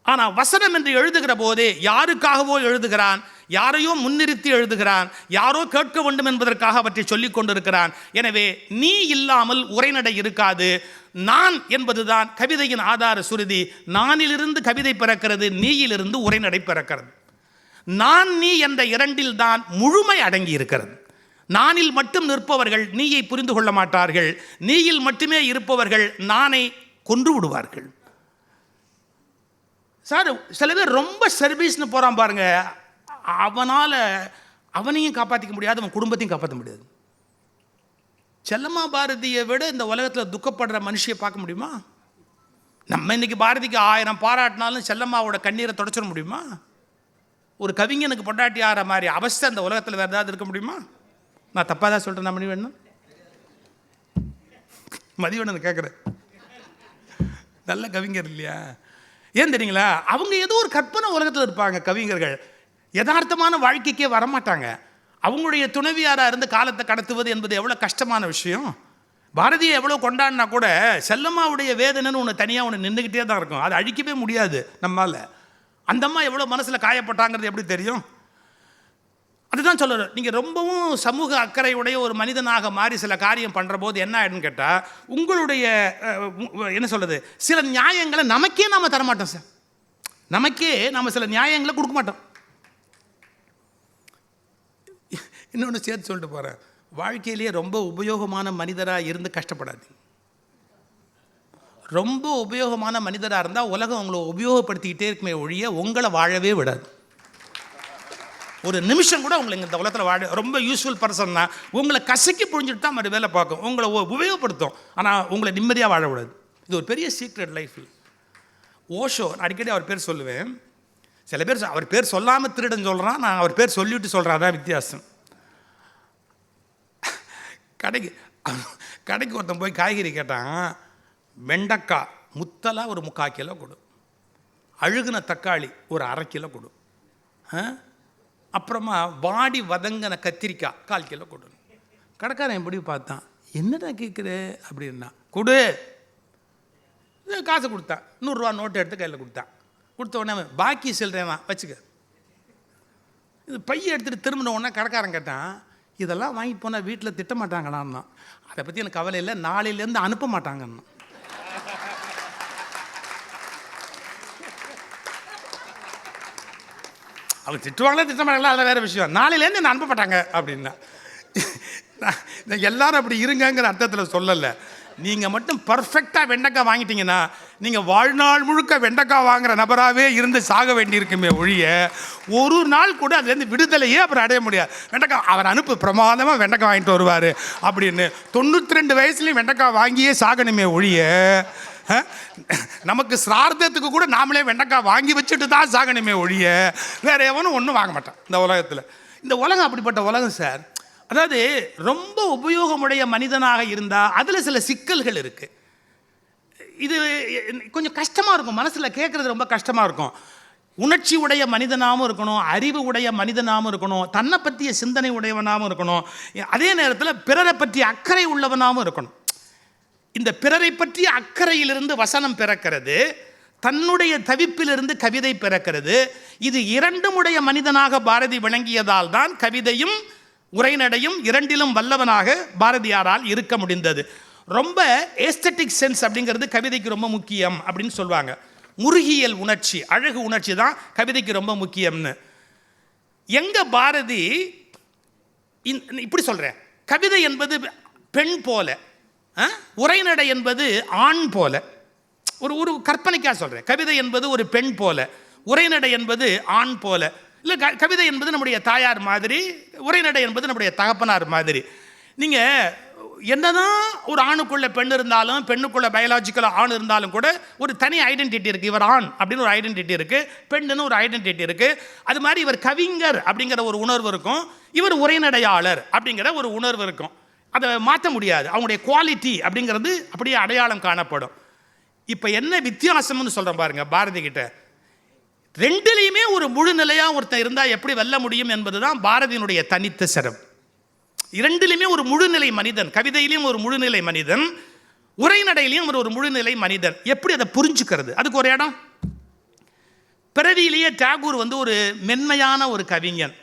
ஆனால் வசனம் என்று எழுதுகிற போதே யாருக்காகவோ எழுதுகிறான், யாரையோ முன்னிறுத்தி எழுதுகிறான், யாரோ கேட்க வேண்டும் என்பதற்காக அவற்றை சொல்லிக் கொண்டிருக்கிறான். எனவே நீ இல்லாமல் உரைநடை இருக்காது. நான் என்பதுதான் கவிதையின் ஆதார சுருதி. நானிலிருந்து கவிதை பிறக்கிறது, நீயிலிருந்து உரைநடை பிறக்கிறது. நான் நீ என்ற இரண்டில் தான் முழுமை அடங்கி இருக்கிறது. நானில் மட்டும் நிற்பவர்கள் நீயை புரிந்து கொள்ள மாட்டார்கள். நீயில் மட்டுமே இருப்பவர்கள் நானை கொன்று விடுவார்கள். சார், சில பேர் ரொம்ப சர்வீஸ்னு போகிறான் பாருங்க, அவனால் அவனையும் காப்பாற்றிக்க முடியாது, அவன் குடும்பத்தையும் காப்பாற்ற முடியாது. செல்லம்மா பாரதியை விட இந்த உலகத்தில் துக்கப்படுற மனுஷியை பார்க்க முடியுமா? நம்ம இன்னைக்கு பாரதிக்கு 1000 பாராட்டினாலும் செல்லம்மாவோட கண்ணீரை தொடச்சிட முடியுமா? ஒரு கவிஞனுக்கு பொண்டாட்டி ஆகிற மாதிரி அவஸ்தை இந்த உலகத்தில் வேறு ஏதாவது இருக்க முடியுமா? நான் தப்பாக தான் சொல்கிறேன். நான் மணிவண்ணன் மதிவண்ணன் கேட்குறேன், நல்ல கவிஞர் இல்லையா? ஏன் தெரியுங்களா? அவங்க ஏதோ ஒரு கற்பனை உலகத்தில் இருப்பாங்க. கவிஞர்கள் யதார்த்தமான வாழ்க்கைக்கே வரமாட்டாங்க. அவங்களுடைய துணைவியாராக இருந்து காலத்தை கடத்துவது என்பது எவ்வளோ கஷ்டமான விஷயம். பாரதியை எவ்வளோ கொண்டாடினா கூட செல்லம்மாவுடைய வேதனைன்னு ஒன்று தனியாக ஒன்று நின்றுக்கிட்டே தான் இருக்கும். அதை அழிக்கவே முடியாது நம்மால். அந்த அம்மா எவ்வளோ மனசில் காயப்பட்டாங்கிறது எப்படி தெரியும்? அதுதான் சொல்லுறேன். நீங்கள் ரொம்பவும் சமூக அக்கறை உடைய ஒரு மனிதனாக மாறி சில காரியம் பண்ணுற போது என்ன ஆகிடுன்னு கேட்டால், உங்களுடைய என்ன சொல்கிறது, சில நியாயங்களை நமக்கே நாம் தரமாட்டோம் சார். நமக்கே நாம் சில நியாயங்களை கொடுக்க மாட்டோம். இன்னொன்று சேர்த்து சொல்லிட்டு போகிறேன். வாழ்க்கையிலேயே ரொம்ப உபயோகமான மனிதராக இருந்து கஷ்டப்படாது. ரொம்ப உபயோகமான மனிதராக இருந்தால் உலகம் உங்களை உபயோகப்படுத்திக்கிட்டே இருக்குமே ஒழிய உங்களை வாழவே விடாது. ஒரு நிமிஷம் கூட உங்களை இந்த உலகத்தில் வாழ ரொம்ப யூஸ்ஃபுல் பர்சன்னா உங்களை கசக்கி புழிஞ்சிட்டு தான் மறு வேலை பார்க்கும், உங்களை உபயோகப்படுத்தும். ஆனால் உங்களை நிம்மதியாக வாழ விடாது. இது ஒரு பெரிய சீக்ரெட் லைஃப்பில். ஓஷோ, அடிக்கடி அவர் பேர் சொல்லுவேன். சில பேர் அவர் பேர் சொல்லாமல் திருடன் சொல்கிறான், நான் அவர் பேர் சொல்லிவிட்டு சொல்கிறேன். அதான் வித்தியாசம். கடைக்கு ஒருத்தன் போய் காய்கறி கேட்டான். வெண்டைக்காய் முத்தலாக ஒரு 3/4 கிலோ கொடு, அழுகுன தக்காளி ஒரு 1/2 கிலோ கொடு, அப்புறமா வாடி வதங்கின கத்திரிக்காய் 1/4 கிலோ கொடு. கடைக்காரன் எப்படி பார்த்தான், என்னடா கேட்குற அப்படின்னா, கொடு. காசு கொடுத்தான். 100 ரூபா நோட்டு எடுத்து கையில் கொடுத்தான். கொடுத்த உடனே பாக்கி சில்லறேன் வச்சுக்க. இது பையை எடுத்துகிட்டு திரும்பின உடனே கடைக்காரன் கேட்டான், இதெல்லாம் வாங்கிட்டு போனால் வீட்டில் திட்ட மாட்டாங்களான்னா. அதை பற்றி எனக்கு கவலை இல்லை, நாளையிலேருந்து அனுப்ப மாட்டாங்கன்னு. அவங்க திட்டுவாங்களே திட்ட மாட்டாங்களா அதில் வேறு விஷயம். நாளையிலேருந்து என்ன அனுப்ப மாட்டாங்க அப்படின்னா. எல்லாரும் அப்படி இருங்கங்கிற அர்த்தத்தில் சொல்லலை. நீங்கள் மட்டும் பர்ஃபெக்டாக வெண்டைக்காய் வாங்கிட்டீங்கன்னா நீங்கள் வாழ்நாள் முழுக்க வெண்டைக்காய் வாங்குகிற நபராகவே இருந்து சாக வேண்டியிருக்குமே ஒழிய ஒரு நாள் கூட அதுலேருந்து விடுதலையே அப்புறம் அடைய முடியாது. வெண்டைக்காய் அவர் அனுப்பு, பிரமாதமாக வெண்டைக்காய் வாங்கிட்டு வருவார் அப்படின்னு 92 வயசுலேயும் வெண்டைக்காய் வாங்கியே சாகணுமே ஒழிய நமக்கு சிரார்த்தத்துக்கு கூட நாமளே வெண்டைக்காய் வாங்கி வச்சுட்டு தான் சாகணுமே ஒழிய வேற எவனும் ஒன்றும் வாங்க மாட்டான் இந்த உலகத்தில். இந்த உலகம் அப்படிப்பட்ட உலகம் சார். அதாவது ரொம்ப உபயோகமுடைய மனிதனாக இருந்தால் அதில் சில சிக்கல்கள் இருக்குது. இது கொஞ்சம் கஷ்டமாக இருக்கும், மனசில் கேட்குறது ரொம்ப கஷ்டமாக இருக்கும். உணர்ச்சி உடைய மனிதனாகவும் இருக்கணும், அறிவு உடைய மனிதனாகவும் இருக்கணும், தன்னை பற்றிய சிந்தனை உடையவனாகவும் இருக்கணும், அதே நேரத்தில் பிறரை பற்றிய அக்கறை உள்ளவனாகவும் இருக்கணும். இந்த பிறரை பற்றிய அக்கறையிலிருந்து வசனம் பிறக்கிறது, தன்னுடைய தவிப்பிலிருந்து கவிதை பிறக்கிறது. இது இரண்டுமுடைய மனிதனாக பாரதி விளங்கியதால் தான் கவிதையும் உரைநடையும் இரண்டிலும் வல்லவனாக பாரதியாரால் இருக்க முடிந்தது. ரொம்ப ஏஸ்தட்டிக் சென்ஸ் அப்படிங்கிறது கவிதைக்கு ரொம்ப முக்கியம் அப்படின்னு சொல்லுவாங்க. முருகியல் உணர்ச்சி, அழகு உணர்ச்சி தான் கவிதைக்கு ரொம்ப முக்கியம்னு. எங்க பாரதி இப்படி சொல்றேன், கவிதை என்பது பெண் போல, உரைநடை என்பது ஆண் போல. ஒரு கற்பனைக்காக சொல்றேன். கவிதை என்பது ஒரு பெண் போல, உரைநடை என்பது ஆண் போல. இல்லை, கவிதை என்பது நம்முடைய தாயார் மாதிரி, உரைநடை என்பது நம்முடைய தகப்பனார் மாதிரி. நீங்கள் என்னதான் ஒரு ஆணுக்குள்ள பெண் இருந்தாலும், பெண்ணுக்குள்ள பயாலஜிக்கலாக ஆண் இருந்தாலும் கூட ஒரு தனி ஐடென்டிட்டி இருக்குது. இவர் ஆண் அப்படின்னு ஒரு ஐடென்டிட்டி இருக்குது, பெண்ணுன்னு ஒரு ஐடென்டிட்டி இருக்குது. அது மாதிரி இவர் கவிஞர் அப்படிங்கிற ஒரு உணர்வு இருக்கும், இவர் உரைநடையாளர் அப்படிங்கிற ஒரு உணர்வு இருக்கும். அதை மாற்ற முடியாது. அவங்களுடைய குவாலிட்டி அப்படிங்கிறது அப்படியே அடையாளம் காணப்படும். இப்போ என்ன வித்தியாசம்னு சொல்கிறேன் பாருங்க பாரதி கிட்ட. ரெண்டுலேயுமே ஒரு முழு நிலையாக ஒருத்தன் இருந்தால் எப்படி வெல்ல முடியும் என்பது தான் பாரதியினுடைய தனித்த சிறப்பு. இரண்டிலுமே ஒரு முழுநிலை மனிதன், கவிதையிலையும் ஒரு முழுநிலை மனிதன், உரைநடையிலையும் ஒரு முழுநிலை மனிதன். எப்படி அதை புரிஞ்சுக்கிறது? அதுக்கு ஒரு இடம். பிறவியிலேயே டாகூர் ஒரு மென்மையான ஒரு கவிஞன்.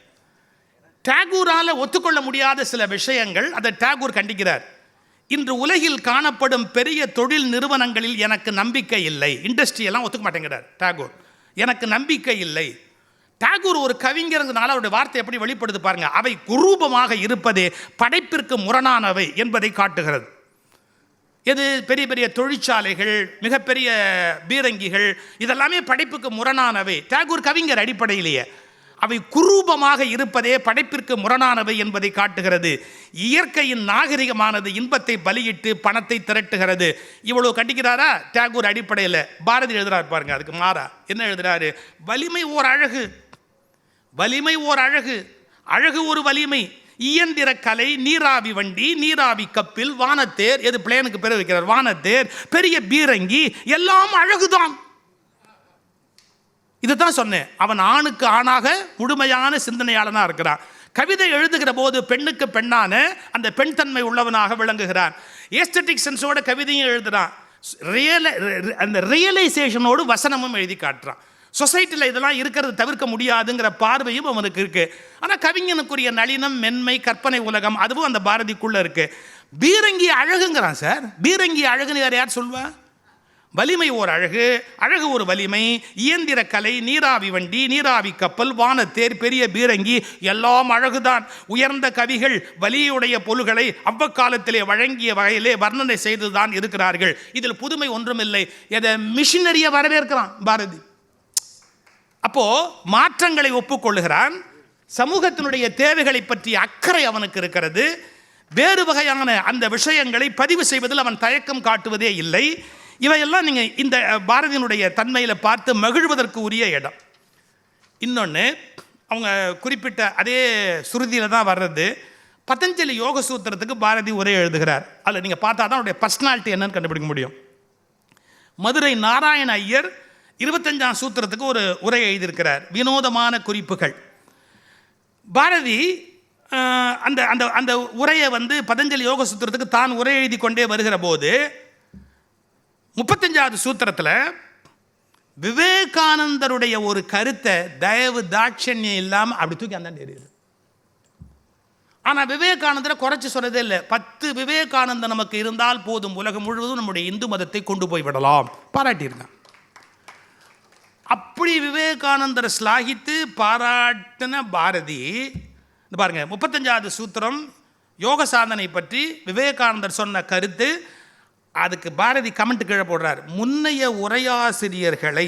டாகூரால் ஒத்துக்கொள்ள முடியாத சில விஷயங்கள், அதை டாகூர் கண்டிக்கிறார். இன்று உலகில் காணப்படும் பெரிய தொழில் நிறுவனங்களில் எனக்கு நம்பிக்கை இல்லை. இண்டஸ்ட்ரியெல்லாம் ஒத்துக்க மாட்டேங்கிறார் டாகூர். எனக்கு நம்பிக்கை இல்லை. டாகூர் ஒரு கவிஞர்னால அவருடைய வார்த்தை எப்படி வெளிப்படுது பாருங்க. அவை குரூபமாக இருப்பதே படைப்பிற்கு முரணானவை என்பதை காட்டுகிறது. எது? பெரிய பெரிய தொழிற்சாலைகள், மிகப்பெரிய பீரங்கிகள், இதெல்லாமே படைப்புக்கு முரணானவை. டாகூர் கவிஞர் அடிப்படையிலேயே. அவை குரூபமாக இருப்பதே படைப்பிற்கு முரணானவை என்பதை காட்டுகிறது. இயற்கையின் நாகரிகமானது இன்பத்தை பலியிட்டு பணத்தை திரட்டுகிறது. இவ்வளவு கண்டிக்கிறாரா டாகூர் அடிப்படையில்? பாரதி எழுதுறாரு பாருங்க. அதுக்கு மாறா என்ன எழுதுறாரு? வலிமை ஓர் அழகு, வலிமை ஓர் அழகு, அழகு ஒரு வலிமை, இயந்திர கலை, நீராவி வண்டி, நீராவி கப்பில், வானத்தேர், எது பிளேனுக்கு பேர் வைக்கிறார், வானத்தேர், பெரிய பீரங்கி, எல்லாம் அழகுதான். இதுதான் சொன்னேன். அவன் ஆணுக்கு ஆணாக முழுமையான சிந்தனையாளனாக இருக்கிறான். கவிதை எழுதுகிற போது பெண்ணுக்கு பெண்ணான அந்த பெண் தன்மை உள்ளவனாக விளங்குகிறான். ஏஸ்தட்டிக் சென்ஸோட கவிதையும் எழுதுறான். அந்த ரியலைசேஷனோடு வசனமும் எழுதி காட்டுறான். சொசைட்டியில் இதெல்லாம் இருக்கிறது தவிர்க்க முடியாதுங்கிற பார்வையும் அவனுக்கு இருக்கு. ஆனால் கவிஞனுக்குரிய நளினம், மென்மை, கற்பனை உலகம் அதுவும் அந்த பாரதிக்குள்ள இருக்கு. பீரங்கி அழகுங்கிறான் சார். பீரங்கி அழகுன்னு வேற யார் சொல்வா? வலிமை ஓர் அழகு, அழகு ஒரு வலிமை, இயந்திர கலை, நீராவி வண்டி, நீராவி கப்பல், வானத்தேர், பெரிய பீரங்கி, எல்லாம் அழகுதான். உயர்ந்த கவிகள் வலியுடைய பொருள்களை அவ்வக்காலத்திலே வழங்கிய வகையிலே வர்ணனை செய்துதான் இருக்கிறார்கள். இதில் புதுமை ஒன்றுமில்லை. எதை மிஷினரியை வரவேற்கிறான் பாரதி. அப்போ மாற்றங்களை ஒப்புக்கொள்ளுகிறான். சமூகத்தினுடைய தேவைகளை பற்றிய அக்கறை அவனுக்கு இருக்கிறது. வேறு வகையான அந்த விஷயங்களை பதிவு செய்வதில் அவன் தயக்கம் காட்டுவதே இல்லை. இவையெல்லாம் நீங்கள் இந்த பாரதியினுடைய தன்மையில் பார்த்து மகிழ்வதற்கு உரிய இடம். இன்னொன்று, அவங்க குறிப்பிட்ட அதே சுருதியில் தான் வர்றது. பதஞ்சலி யோக சூத்திரத்துக்கு பாரதி உரை எழுதுகிறார். அதில் நீங்கள் பார்த்தா தான் அவருடைய பர்சனாலிட்டி என்னன்னு கண்டுபிடிக்க முடியும். மதுரை நாராயண ஐயர் 25ஆம் சூத்திரத்துக்கு ஒரு உரை எழுதியிருக்கிறார். வினோதமான குறிப்புகள். பாரதி அந்த அந்த அந்த உரையை பதஞ்சலி யோக சூத்திரத்துக்கு தான் உரை எழுதி கொண்டே வருகிற போது 35வது சூத்திரத்தில் விவேகானந்தருடைய ஒரு கருத்தை தயவு தாட்சண்யம் இல்லாமல் அப்படி தூக்கி அந்த எரியுது. ஆனால் விவேகானந்தரை குறைச்சி சொல்றதே இல்லை. 10 விவேகானந்தர் நமக்கு இருந்தால் போதும், உலகம் முழுவதும் நம்முடைய இந்து மதத்தை கொண்டு போய் விடலாம் பாராட்டியிருக்கான். அப்படி விவேகானந்தரை ஸ்லாகித்து பாராட்டின பாரதி பாருங்க, 35வது சூத்திரம் யோக சாதனை பற்றி விவேகானந்தர் சொன்ன கருத்து. அதுக்கு பாரதி கமெண்ட் கீழே போடுறார். முன்னைய உரையாசிரியர்களை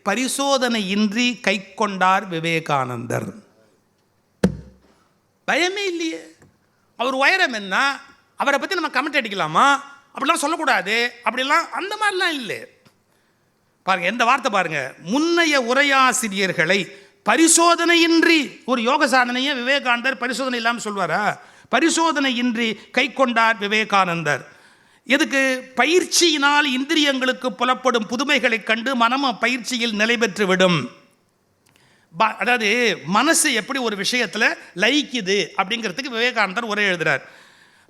பரிசோதனையின்றி கை கொண்டார் விவேகானந்தர். பயமே இல்லையே. அவர் உயரம் என்ன, அவரை பற்றி நம்ம கமெண்ட் அடிக்கலாமா? அப்படிலாம் சொல்லக்கூடாது, அப்படிலாம் அந்த மாதிரிலாம் இல்லை. பாருங்க எந்த வார்த்தை பாருங்க. முன்னைய உரையாசிரியர்களை பரிசோதனையின்றி, ஒரு யோக சாதனையை விவேகானந்தர் பரிசோதனை இல்லாமல் சொல்வாரா? பரிசோதனையின்றி கை கொண்டார் விவேகானந்தர். எதுக்கு? பயிற்சியினால் இந்திரியங்களுக்கு புலப்படும் புதுமைகளை கண்டு மனம் பயிற்சியில் நிலை பெற்று விடும். அதாவது மனசு எப்படி ஒரு விஷயத்தில் லயிக்குது அப்படிங்கிறதுக்கு விவேகானந்தர் உரை எழுதுறார்.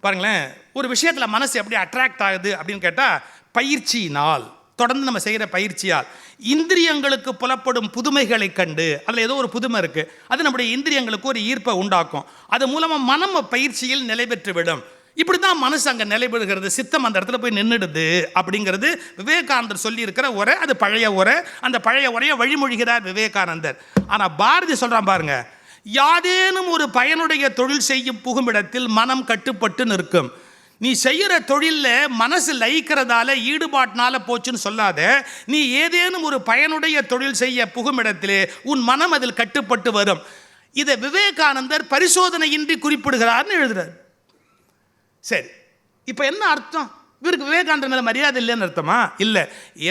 பாருங்களேன், ஒரு விஷயத்தில் மனசு எப்படி அட்ராக்ட் ஆகுது அப்படின்னு கேட்டால், பயிற்சியினால், தொடர்ந்து நம்ம செய்கிற பயிற்சியால் இந்திரியங்களுக்கு புலப்படும் புதுமைகளை கண்டு, அதில் ஏதோ ஒரு புதுமை இருக்குது, அது நம்முடைய இந்திரியங்களுக்கு ஒரு ஈர்ப்பை உண்டாக்கும். அது மூலமாக மனம் பயிற்சியில் நிலை பெற்றுவிடும். இப்படி தான் மனசு அங்கே நிலைபெறுகிறது, சித்தம் அந்த இடத்துல போய் நின்றுடுது அப்படிங்கிறது விவேகானந்தர் சொல்லியிருக்கிற உரை. அது பழைய உரை. அந்த பழைய உரையை வழிமொழிகிறார் விவேகானந்தர். ஆனால் பாரதி சொல்கிறான் பாருங்க, யாதேனும் ஒரு பயனுடைய தொழில் செய்யும் புகுமிடத்தில் மனம் கட்டுப்பட்டு நிற்கும். நீ செய்கிற தொழிலில் மனசு லயிக்கிறதால ஈடுபாட்டினால போச்சுன்னு சொல்லாத, நீ ஏதேனும் ஒரு பயனுடைய தொழில் செய்ய புகுமிடத்திலே உன் மனம் அதில் கட்டுப்பட்டு வரும். இதை விவேகானந்தர் பரிசோதனையின்றி குறிப்பிடுகிறார்னு எழுதுறார். சரி, இப்போ என்ன அர்த்தம்? இவருக்கு விவேகானந்தர் மேலே மரியாதை இல்லைன்னு அர்த்தமா? இல்லை.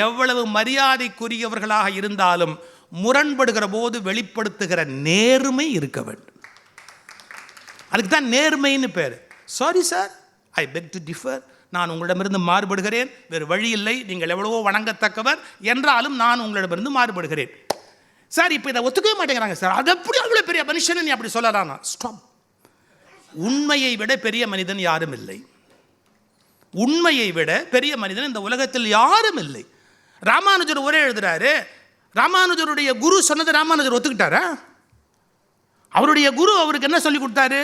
எவ்வளவு மரியாதைக்குரியவர்களாக இருந்தாலும் முரண்படுகிற போது வெளிப்படுத்துகிற நேர்மை இருக்க வேண்டும். அதுக்கு தான் நேர்மைன்னு பேர். Sorry sir, I beg to differ, நான் உங்களிடமிருந்து மாறுபடுகிறேன், வேறு வழி இல்லை, நீங்கள் எவ்வளவோ வணங்கத்தக்கவர் என்றாலும் நான் உங்களிடமிருந்து மாறுபடுகிறேன். சார் இப்போ இதை ஒத்துக்கவே மாட்டேங்கிறாங்க சார், அது எப்படி அவ்வளோ பெரிய மனுஷன் நீ அப்படி சொல்லலாம்னா, ஸ்டாப். உண்மையை விட பெரிய மனிதன் யாரும் இல்லை. உண்மையை விட பெரிய மனிதன் இந்த உலகத்தில் யாரும் இல்லை. ராமானுஜர் ஒரே எழுதுறாரு. ராமானுஜருடைய குரு சொன்னதை ராமானுஜர் ஒத்துக்கிட்டாரா? அவருடைய குரு அவருக்கு என்ன சொல்லி கொடுத்தாரு?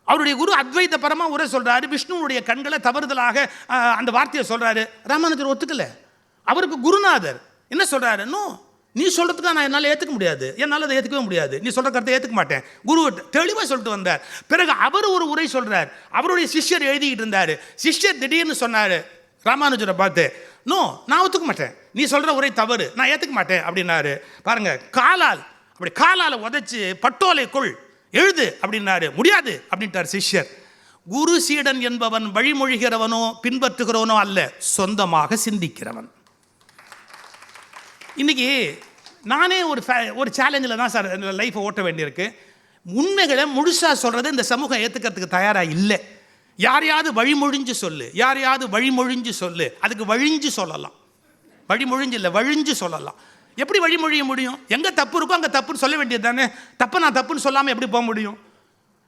அவருடைய குரு அத்வைத பரமா உரை சொல்றாரு. விஷ்ணுவுடைய கண்களை தவறுதலாக அந்த வார்த்தையை சொல்றாரு. ராமானுஜர் ஒத்துக்கல. அவருக்கு குருநாதர் என்ன சொல்றாரு? நோ, நீ சொல்றதுக்காக நான் என்னால் ஏற்றுக்க முடியாது, என்னால் அதை ஏற்றுக்கவே முடியாது, நீ சொல்ற கருத்தை ஏற்றுக்க மாட்டேன். குரு தெளிவாக சொல்லிட்டு வந்தார். பிறகு அவர் ஒரு உரை சொல்றார். அவருடைய சிஷ்யர் எழுதிக்கிட்டு இருந்தார். சிஷ்யர் திடீர்னு சொன்னார் ராமானுஜரை பார்த்து, நோ, நான் ஒத்துக்க மாட்டேன், நீ சொல்ற உரை தவறு, நான் ஏற்றுக்க மாட்டேன் அப்படின்னாரு. பாருங்க, காலால் உதைச்சு பட்டோலைக்குள் எழுது அப்படின்னாரு. முடியாது அப்படின்ட்டார் சிஷ்யர். குரு சீடன் என்பவன் வழிமொழிகிறவனோ பின்பற்றுகிறவனோ அல்ல, சொந்தமாக சிந்திக்கிறவன். இன்னைக்கு நானே ஒரு சேலஞ்சில் தான் சார் லைஃப்பை ஓட்ட வேண்டியிருக்கு. உண்மைகளை முழுசாக சொல்கிறது இந்த சமூகம் ஏற்றுக்கிறதுக்கு தயாராக இல்லை. யாரையாவது வழிமொழிஞ்சு சொல்லு, யாரையாவது வழிமொழிஞ்சு சொல்லு, அதுக்கு வழிஞ்சு சொல்லலாம். வழிமொழிஞ்சு இல்லை, வழிஞ்சு சொல்லலாம். எப்படி வழிமொழிய முடியும்? எங்கே தப்பு இருக்கோ அங்கே தப்புன்னு சொல்ல வேண்டியது தானே. தப்பை நான் தப்புன்னு சொல்லாமல் எப்படி போக முடியும்?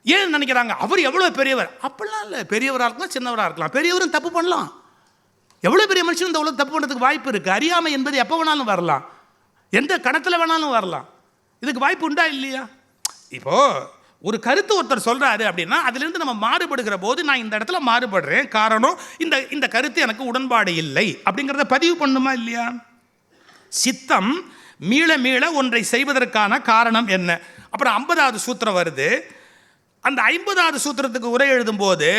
ஏன் நினைக்கிறாங்க அவர் எவ்வளோ பெரியவர்? அப்படிலாம் இல்லை. பெரியவராக இருக்கலாம், சின்னவராக இருக்கலாம், பெரியவரும் தப்பு பண்ணலாம். எவ்வளோ பெரிய மனுஷன் இந்த உலகம் தப்பு பண்ணுறதுக்கு வாய்ப்பு இருக்குது. அறியாமை என்பது எப்போ வேணாலும் வரலாம், எந்த கணத்தில் வேணாலும் வரலாம். இதுக்கு வாய்ப்பு உண்டா இல்லையா? இப்போது ஒரு கருத்து ஒருத்தர் சொல்கிறாரு அப்படின்னா அதிலிருந்து நம்ம மாறுபடுகிற போது, நான் இந்த இடத்துல மாறுபடுறேன், காரணம் இந்த கருத்து எனக்கு உடன்பாடு இல்லை அப்படிங்கிறத பதிவு பண்ணுமா இல்லையா? சித்தம் மீள மீள ஒன்றை செய்வதற்கான காரணம் என்ன? அப்புறம் 50வது சூத்திரம் வருது. அந்த 50வது சூத்திரத்துக்கு உரை எழுதும்போது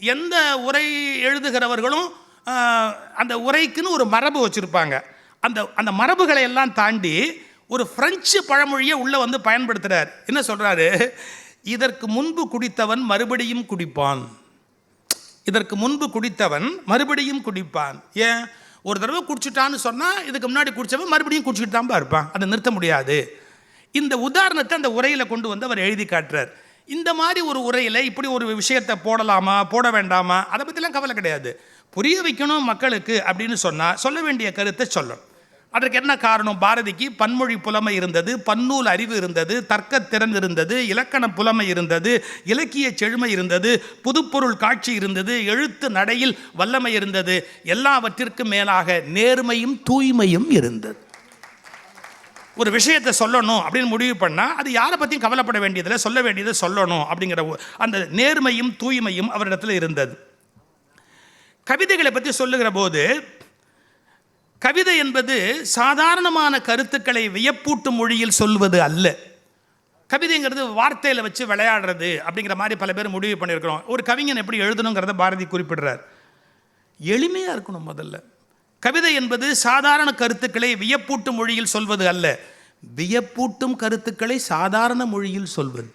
எந்த உரை எழுதுகிறவர்களும் அந்த உரைக்குன்னு ஒரு மரபு வச்சுருப்பாங்க. அந்த மரபுகளை எல்லாம் தாண்டி ஒரு பிரெஞ்சு பழமொழியை உள்ளே வந்து பயன்படுத்துகிறார். என்ன சொல்கிறாரு? இதற்கு முன்பு குடித்தவன் மறுபடியும் குடிப்பான். இதற்கு முன்பு குடித்தவன் மறுபடியும் குடிப்பான். ஏன்? ஒரு தடவை குடிச்சிட்டான்னு சொன்னால் இதுக்கு முன்னாடி குடித்தவன் மறுபடியும் குடிச்சிட்டு தான் இருப்பான், அதை நிறுத்த முடியாது. இந்த உதாரணத்தை அந்த உரையில் கொண்டு வந்து அவர் எழுதி காட்டுறார். இந்த மாதிரி ஒரு உரையில் இப்படி ஒரு விஷயத்தை போடலாமா போட வேண்டாமா அதை பற்றிலாம் கவலை கிடையாது. புரிய வைக்கணும் மக்களுக்கு அப்படின்னு சொன்னால் சொல்ல வேண்டிய கருத்தை சொல்லணும். அதற்கு என்ன காரணம்? பாரதிக்கு பன்மொழி புலமை இருந்தது, பன்னூல் அறிவு இருந்தது, தர்க்கத்திறன் இருந்தது, இலக்கண புலமை இருந்தது, இலக்கிய செழுமை இருந்தது, புதுப்பொருள் காட்சி இருந்தது, எழுத்து நடையில் வல்லமை இருந்தது, எல்லாவற்றிற்கும் மேலாக நேர்மையும் தூய்மையும் இருந்தது. ஒரு விஷயத்தை சொல்லணும் அப்படின்னு முடிவு பண்ணால் அது யாரை பற்றியும் கவலைப்பட வேண்டியதில்லை, சொல்ல வேண்டியதை சொல்லணும் அப்படிங்கிற அந்த நேர்மையும் தூய்மையும் அவரிடத்தில் இருந்தது. கவிதைகளை பற்றி சொல்லுகிற போது, கவிதை என்பது சாதாரணமான கருத்துக்களை வியப்பூட்டும் மொழியில் சொல்வது அல்ல. கவிதைங்கிறது வார்த்தையில் வச்சு விளையாடுறது அப்படிங்கிற மாதிரி பல பேர் முடிவு பண்ணியிருக்கிறோம். ஒரு கவிஞன் எப்படி எழுதணுங்கிறத பாரதி குறிப்பிடுறார். எளிமையாக இருக்கணும் முதல்ல. கவிதை என்பது சாதாரண கருத்துக்களை வியப்பூட்டும் மொழியில் சொல்வது அல்ல, வியப்பூட்டும் கருத்துக்களை சாதாரண மொழியில் சொல்வது.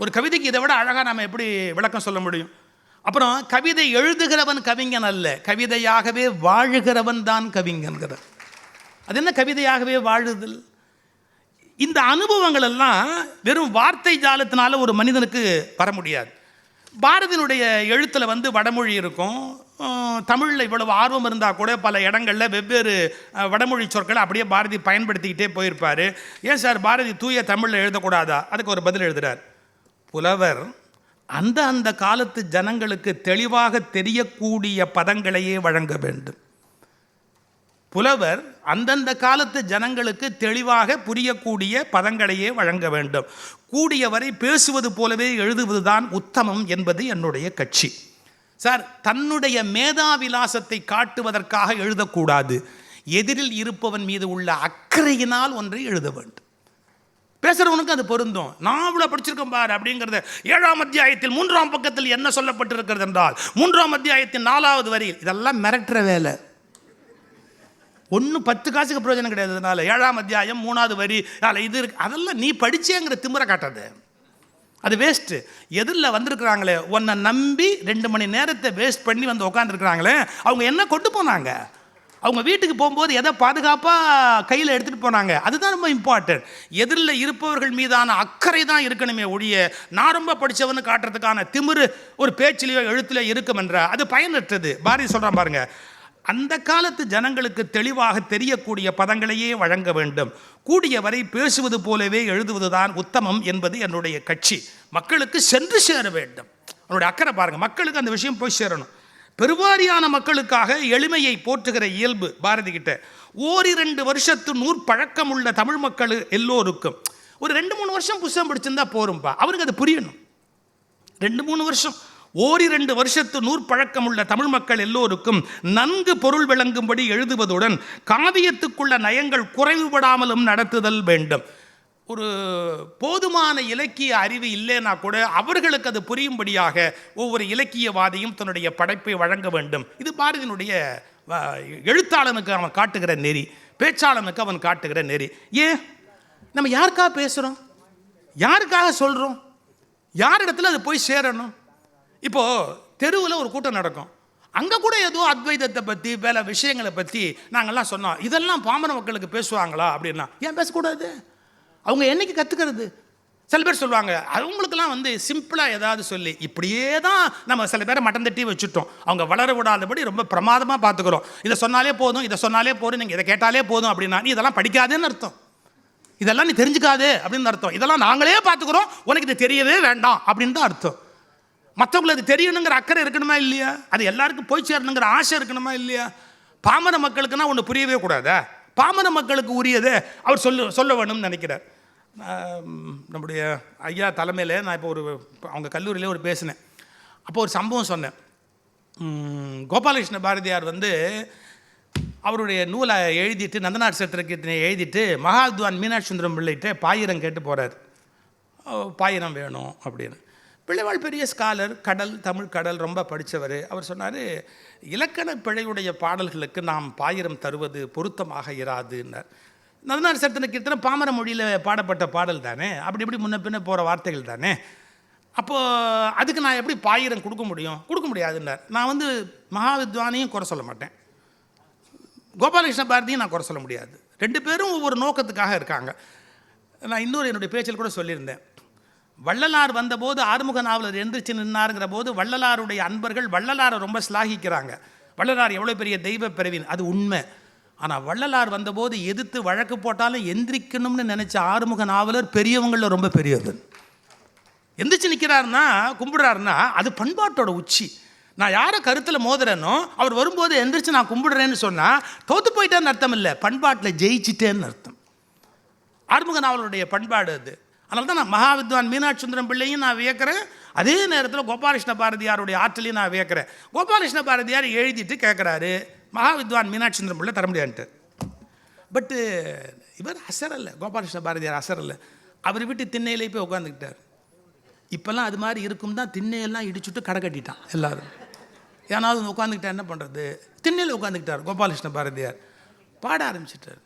ஒரு கவிதைக்கு இதை விட அழகாக நாம் எப்படி விளக்கம் சொல்ல முடியும்? அப்புறம் கவிதை எழுதுகிறவன் கவிஞன் அல்ல, கவிதையாகவே வாழுகிறவன் தான் கவிஞன்கிறார். அது என்ன கவிதையாகவே வாழுதல்? இந்த அனுபவங்கள் எல்லாம் வெறும் வார்த்தை ஜாலத்தினால ஒரு மனிதனுக்கு வர முடியாது. பாரதியினுடைய எழுத்தில் வந்து வடமொழி இருக்கும். தமிழில் இவ்வளவு ஆர்வம் இருந்தால் கூட பல இடங்களில் வெவ்வேறு வடமொழி சொற்களை அப்படியே பாரதி பயன்படுத்திக்கிட்டே போயிருப்பார். ஏன் சார் பாரதி தூய தமிழில் எழுதக்கூடாதா? அதுக்கு ஒரு பதில் எழுதுகிறார். புலவர் அந்த காலத்து ஜனங்களுக்கு தெளிவாக தெரியக்கூடிய பதங்களையே வழங்க வேண்டும். புலவர் அந்தந்த காலத்து ஜனங்களுக்கு தெளிவாக புரியக்கூடிய பதங்களையே வழங்க வேண்டும். கூடியவரை பேசுவது போலவே எழுதுவதுதான் உத்தமம் என்பது என்னுடைய கட்சி. சார், தன்னுடைய மேதாவிலாசத்தை காட்டுவதற்காக எழுதக்கூடாது. எதிரில் இருப்பவன் மீது உள்ள அக்கறையினால் ஒன்றை எழுத வேண்டும். பேசுறவனுக்கு அது பொருந்தும். நான் இவ்வளோ படிச்சிருக்கேன் பார் அப்படிங்கிறத 7ஆம் அத்தியாயத்தில் 3ஆம் பக்கத்தில் என்ன சொல்லப்பட்டிருக்கிறது என்றால் 3ஆம் அத்தியாயத்தின் 4வது வரியில், இதெல்லாம் மிரட்டுற வேலை. ஒன்று 10 காசுக்கு பிரயோஜனம் கிடையாது. அதனால 7ஆம் அத்தியாயம் 3வது வரி இது இருக்கு, அதெல்லாம் நீ படிச்சேங்கிற திமிரை காட்டாது, அது வேஸ்ட்டு. எதிரில் வந்திருக்கிறாங்களே, உன்னை நம்பி 2 மணி நேரத்தை வேஸ்ட் பண்ணி வந்து உட்காந்துருக்குறாங்களே, அவங்க என்ன கொண்டு போனாங்க? அவங்க வீட்டுக்கு போகும்போது எதை பாதுகாப்பாக கையில் எடுத்துகிட்டு போனாங்க? அதுதான் ரொம்ப இம்பார்ட்டன்ட். எதிரில் இருப்பவர்கள் மீதான அக்கறை தான் இருக்கணுமே ஒழிய, நான் ரொம்ப படித்தவன்னு காட்டுறதுக்கான திமிரு ஒரு பேச்சிலையோ எழுத்துலையோ இருக்கும் என்ற அது பயனற்றது. பாரதி சொல்கிறான் பாருங்க, அந்த காலத்து ஜனங்களுக்கு தெளிவாக தெரியக்கூடிய பதங்களையே வழங்க வேண்டும். கூடியவரை பேசுவது போலவே எழுதுவதுதான் உத்தமம் என்பது என்னுடைய கட்சி. மக்களுக்கு சென்று சேர வேண்டும். அவனுடைய அக்கறை பாருங்கள், மக்களுக்கு அந்த விஷயம் போய் சேரணும். பெருவாரியான மக்களுக்காக எளிமையை போற்றுகிற இயல்பு பாரதி கிட்ட. 1-2 வருஷத்து நூற்பழக்கம் உள்ள தமிழ் மக்கள் எல்லோருக்கும் ஒரு 2-3 வருஷம் புத்தகம் படிச்சிருந்தா போரும்பா, அவருக்கு அது புரியணும். 2-3 வருஷம் 1-2 வருஷத்து நூற்பழக்கம் உள்ள தமிழ் மக்கள் எல்லோருக்கும் நன்கு பொருள் விளங்கும்படி எழுதுவதுடன் காவியத்துக்குள்ள நயங்கள் குறைவுபடாமலும் நடத்துதல் வேண்டும். ஒரு போதுமான இலக்கிய அறிவு இல்லைன்னா கூட அவர்களுக்கு அது புரியும்படியாக ஒவ்வொரு இலக்கியவாதியும் தன்னுடைய படைப்பை வழங்க வேண்டும். இது பாரதியினுடைய எழுத்தாளனுக்கு அவன் காட்டுகிற நெறி, பேச்சாளனுக்கு அவன் காட்டுகிற நெறி. ஏன் நம்ம யாருக்காக பேசுகிறோம், யாருக்காக சொல்கிறோம், யார் இடத்துல அது போய் சேரணும்? இப்போது தெருவில் ஒரு கூட்டம் நடக்கும், அங்கே கூட ஏதோ அத்வைதத்தை பற்றி வேலை விஷயங்களை பற்றி நாங்கள்லாம் சொன்னோம். இதெல்லாம் பாமர மக்களுக்கு பேசுவாங்களா அப்படின்னா ஏன் பேசக்கூடாது? அவங்க என்னைக்கு கற்றுக்கிறது? சில பேர் சொல்லுவாங்க, அவங்களுக்கெல்லாம் சிம்பிளாக ஏதாவது சொல்லி இப்படியே தான் நம்ம சில பேரை மட்டம் தட்டி வச்சுட்டோம். அவங்க வளர விடாதபடி ரொம்ப பிரமாதமாக பார்த்துக்கிறோம். இதை சொன்னாலே போதும், இதை சொன்னாலே போதும், நீங்கள் இதை கேட்டாலே போதும் அப்படின்னா நீ இதெல்லாம் படிக்காதேன்னு அர்த்தம், இதெல்லாம் நீ தெரிஞ்சுக்காதே அப்படின்னு அர்த்தம். இதெல்லாம் நாங்களே பார்த்துக்கிறோம், உனக்கு இது தெரியவே வேண்டாம் அப்படின்னு தான் அர்த்தம். மற்றவங்களுக்கு அது தெரியணுங்கிற அக்கறை இருக்கணுமா இல்லையா? அது எல்லாருக்கும் போய் சேரணுங்கிற ஆசை இருக்கணுமா இல்லையா? பாமர மக்களுக்குன்னா ஒன்று புரியவே கூடாதா? பாமர மக்களுக்கு உரியதை அவர் சொல்ல வேணும்னு நினைக்கிறார். நம்முடைய ஐயா தலைமையில் நான் இப்போ அவங்க கல்லூரியில் பேசினேன். அப்போ ஒரு சம்பவம் சொன்னேன். கோபாலகிருஷ்ண பாரதியார் அவருடைய நூலை எழுதிட்டு, நந்தனார் சரித்திரத்தை எழுதிட்டு மகாவித்வான் மீனாட்சி சுந்தரம் பிள்ளைகிட்ட பாயிரம் கேட்டு போகிறார். பாயிரம் வேணும் அப்படின்னு. பிள்ளைவாள் பெரிய ஸ்காலர், தமிழ் கடல் ரொம்ப படித்தவர். அவர் சொன்னார், இலக்கண பிழையுடைய பாடல்களுக்கு நாம் பாயிரம் தருவது பொருத்தமாக இராதுன்னார். நந்தனார் சரித்திரத்தை பாமர மொழியில் பாடப்பட்ட பாடல் தானே, அப்படி இப்படி முன்ன பின்ன போகிற வார்த்தைகள் தானே. அப்போது அதுக்கு நான் எப்படி பாயிரம் கொடுக்க முடியும்? கொடுக்க முடியாதுன்னார். நான் மகாவித்வானையும் குறை சொல்ல மாட்டேன், கோபாலகிருஷ்ண பாரதியும் நான் குறை சொல்ல முடியாது. 2 பேரும் ஒவ்வொரு நோக்கத்துக்காக இருக்காங்க. நான் இன்னொரு என்னுடைய பேச்சில் கூட சொல்லியிருந்தேன், வள்ளலார் வந்தபோது ஆறுமுக நாவலர் எந்திரிச்சு நின்னாருங்கிற போது வள்ளலாருடைய அன்பர்கள் வள்ளலாரை ரொம்ப ஸ்லாகிக்கிறாங்க. வள்ளலார் எவ்வளோ பெரிய தெய்வ பிறவின், அது உண்மை. ஆனால் வள்ளலார் வந்தபோது எதிர்த்து வழக்கு போட்டாலும் எந்திரிக்கணும்னு நினச்ச ஆறுமுக நாவலர் பெரியவங்களில் ரொம்ப பெரியவர். எந்திரிச்சு நிற்கிறாருன்னா, கும்பிடுறாருன்னா அது பண்பாட்டோட உச்சி. நான் யாரை கருத்தில் மோதுறேனோ அவர் வரும்போது எந்திரிச்சு நான் கும்பிடுறேன்னு சொன்னால் தோற்று போயிட்டேன்னு அர்த்தம் இல்லை, பண்பாட்டில் ஜெயிச்சிட்டேன்னு அர்த்தம். ஆறுமுக நாவலருடைய பண்பாடு அது. அதனால தான் நான் மகாவித்வான் மீனாட்சி சுந்தரம் பிள்ளையும் நான் வியக்கிறேன், அதே நேரத்தில் கோபாலகிருஷ்ண பாரதியாருடைய ஆற்றலையும் நான் வியக்கிறேன். கோபாலகிருஷ்ண பாரதியார் எழுதிட்டு கேட்குறாரு, மகாவித்வான் மீனாட்சி சுந்தரம் பிள்ளை தர முடியான்ட்டு. பட்டு இவர் அசரல்ல, கோபாலகிருஷ்ண பாரதியார் அசரல்ல. அவர் விட்டு திண்ணையிலே போய் உட்காந்துக்கிட்டார். இப்போல்லாம் அது மாதிரி இருக்கும் தான், திண்ணையெல்லாம் இடிச்சுட்டு கடை கட்டிட்டான் எல்லோரும். ஏன்னாவது உட்காந்துக்கிட்டா என்ன பண்ணுறது, திண்ணையில் உட்காந்துக்கிட்டார் கோபாலகிருஷ்ண பாரதியார். பாட ஆரம்பிச்சிட்டார்.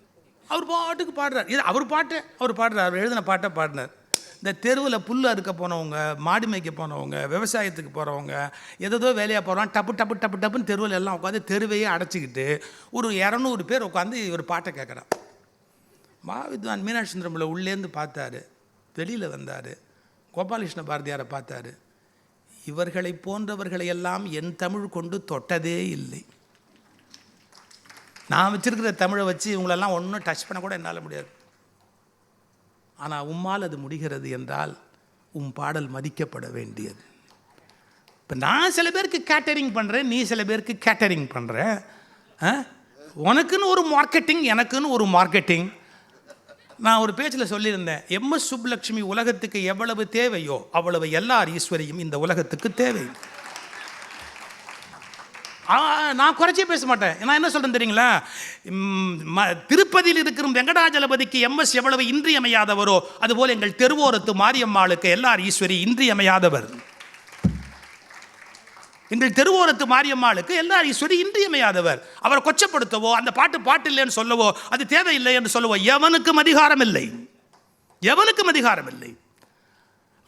அவர் பாட்டுக்கு பாடுறார். இது அவர் பாட்டை அவர் பாடுறார், அவர் எழுதின பாட்டை பாடினார். இந்த தெருவில் புல் அறுக்க போனவங்க, மாடு மேய்க்க போனவங்க, விவசாயத்துக்கு போகிறவங்க, ஏதோ வேலையாக போகிறவங்க டப்பு டப்பு டப்பு டப்புன்னு தெருவில் எல்லாம் உட்காந்து தெருவையே அடைச்சிக்கிட்டு ஒரு 200 பேர் உட்காந்து ஒரு பாட்டை கேட்குறான். மகாவித்வான் மீனாட்சி சுந்தரம் பிள்ளை உள்ளேருந்து பார்த்தாரு, வெளியில் வந்தார், கோபாலகிருஷ்ண பாரதியாரை பார்த்தாரு. இவர்களை போன்றவர்களை எல்லாம் என் தமிழ் கொண்டு தொட்டதே இல்லை. நான் வச்சிருக்கிற தமிழை வச்சு இவங்களெல்லாம் ஒன்றும் டச் பண்ண கூட என்னால் முடியாது. ஆனால் உம்மால் அது முடிகிறது என்றால் பாடல் மதிக்கப்பட வேண்டியது. இப்போ நான் சில பேருக்கு கேட்டரிங் பண்ணுறேன், நீ சில பேருக்கு கேட்டரிங் பண்ணுற. உனக்குன்னு ஒரு மார்க்கெட்டிங், எனக்குன்னு ஒரு மார்க்கெட்டிங். நான் ஒரு பேச்சில் சொல்லியிருந்தேன், எம்எஸ் சுப்புலட்சுமி உலகத்துக்கு எவ்வளவு தேவையோ அவ்வளவு எல்லார் ஈஸ்வரியும் இந்த உலகத்துக்கு தேவை. நான் குறைச்சே பேச மாட்டேன். நான் என்ன சொல்கிறேன் தெரியுங்களா, திருப்பதியில் இருக்கிற வெங்கடாஜலபதிக்கு எம்எஸ் எவ்வளவு இன்றியமையாதவரோ அதுபோல் எங்கள் தெருவோரத்து மாரியம்மாளுக்கு எல்லார் ஈஸ்வரி இன்றியமையாதவர். எங்கள் தெருவோரத்து மாரியம்மாளுக்கு எல்லார் ஈஸ்வரி இன்றியமையாதவர். அவரை கொச்சப்படுத்தவோ அந்த பாட்டு இல்லைன்னு சொல்லவோ அது தேவையில்லை என்று சொல்லவோ எவனுக்கும் அதிகாரம் இல்லை, எவனுக்கும் அதிகாரம் இல்லை.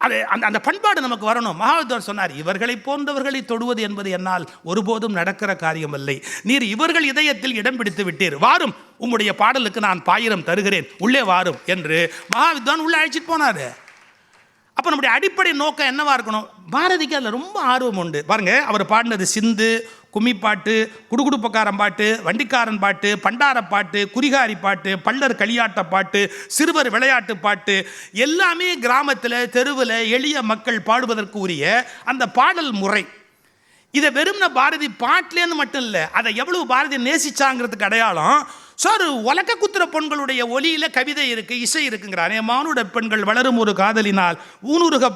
அது அந்த பண்பாடு நமக்கு வரணும். மகாவித்வான் சொன்னார், இவர்களை போன்றவர்களை தொடுவது என்பது என்னால் ஒருபோதும் நடக்கிற காரியம் இல்லை. நீர் இவர்கள் இதயத்தில் இடம் பிடித்து விட்டீர், வாரும் உங்களுடைய பாடலுக்கு நான் 1000 தருகிறேன், உள்ளே வாரும் என்று மகாவித்வான் உள்ளே அழைச்சிட்டு போனார். அப்போ நம்முடைய அடிப்படை நோக்கம் என்னவா இருக்கணும்? பாரதிக்கு அதில் ரொம்ப ஆர்வம் உண்டு. பாருங்க, அவர் பாடினது சிந்து, கும்மிப்பாட்டு, குடுகுடுப்பக்காரன் பாட்டு, வண்டிக்காரன் பாட்டு, பண்டார பாட்டு, குறிகாரி பாட்டு, பள்ளர் களியாட்ட பாட்டு, சிறுவர் விளையாட்டு பாட்டு, எல்லாமே கிராமத்தில் தெருவில் எளிய மக்கள் பாடுவதற்கு உரிய அந்த பாடல் முறை. இதை வெறும்ன பாரதி பாட்டிலேன்னு மட்டும் இல்லை, அதை எவ்வளவு பாரதி நேசிச்சாங்கிறதுக்கு அடையாளம். சார், உலக்க குத்துற பெண்களுடைய ஒலியில் கவிதை இருக்குது, இசை இருக்குங்கிறானே. மானுட பெண்கள் வளரும் ஒரு காதலினால் ஊனுருக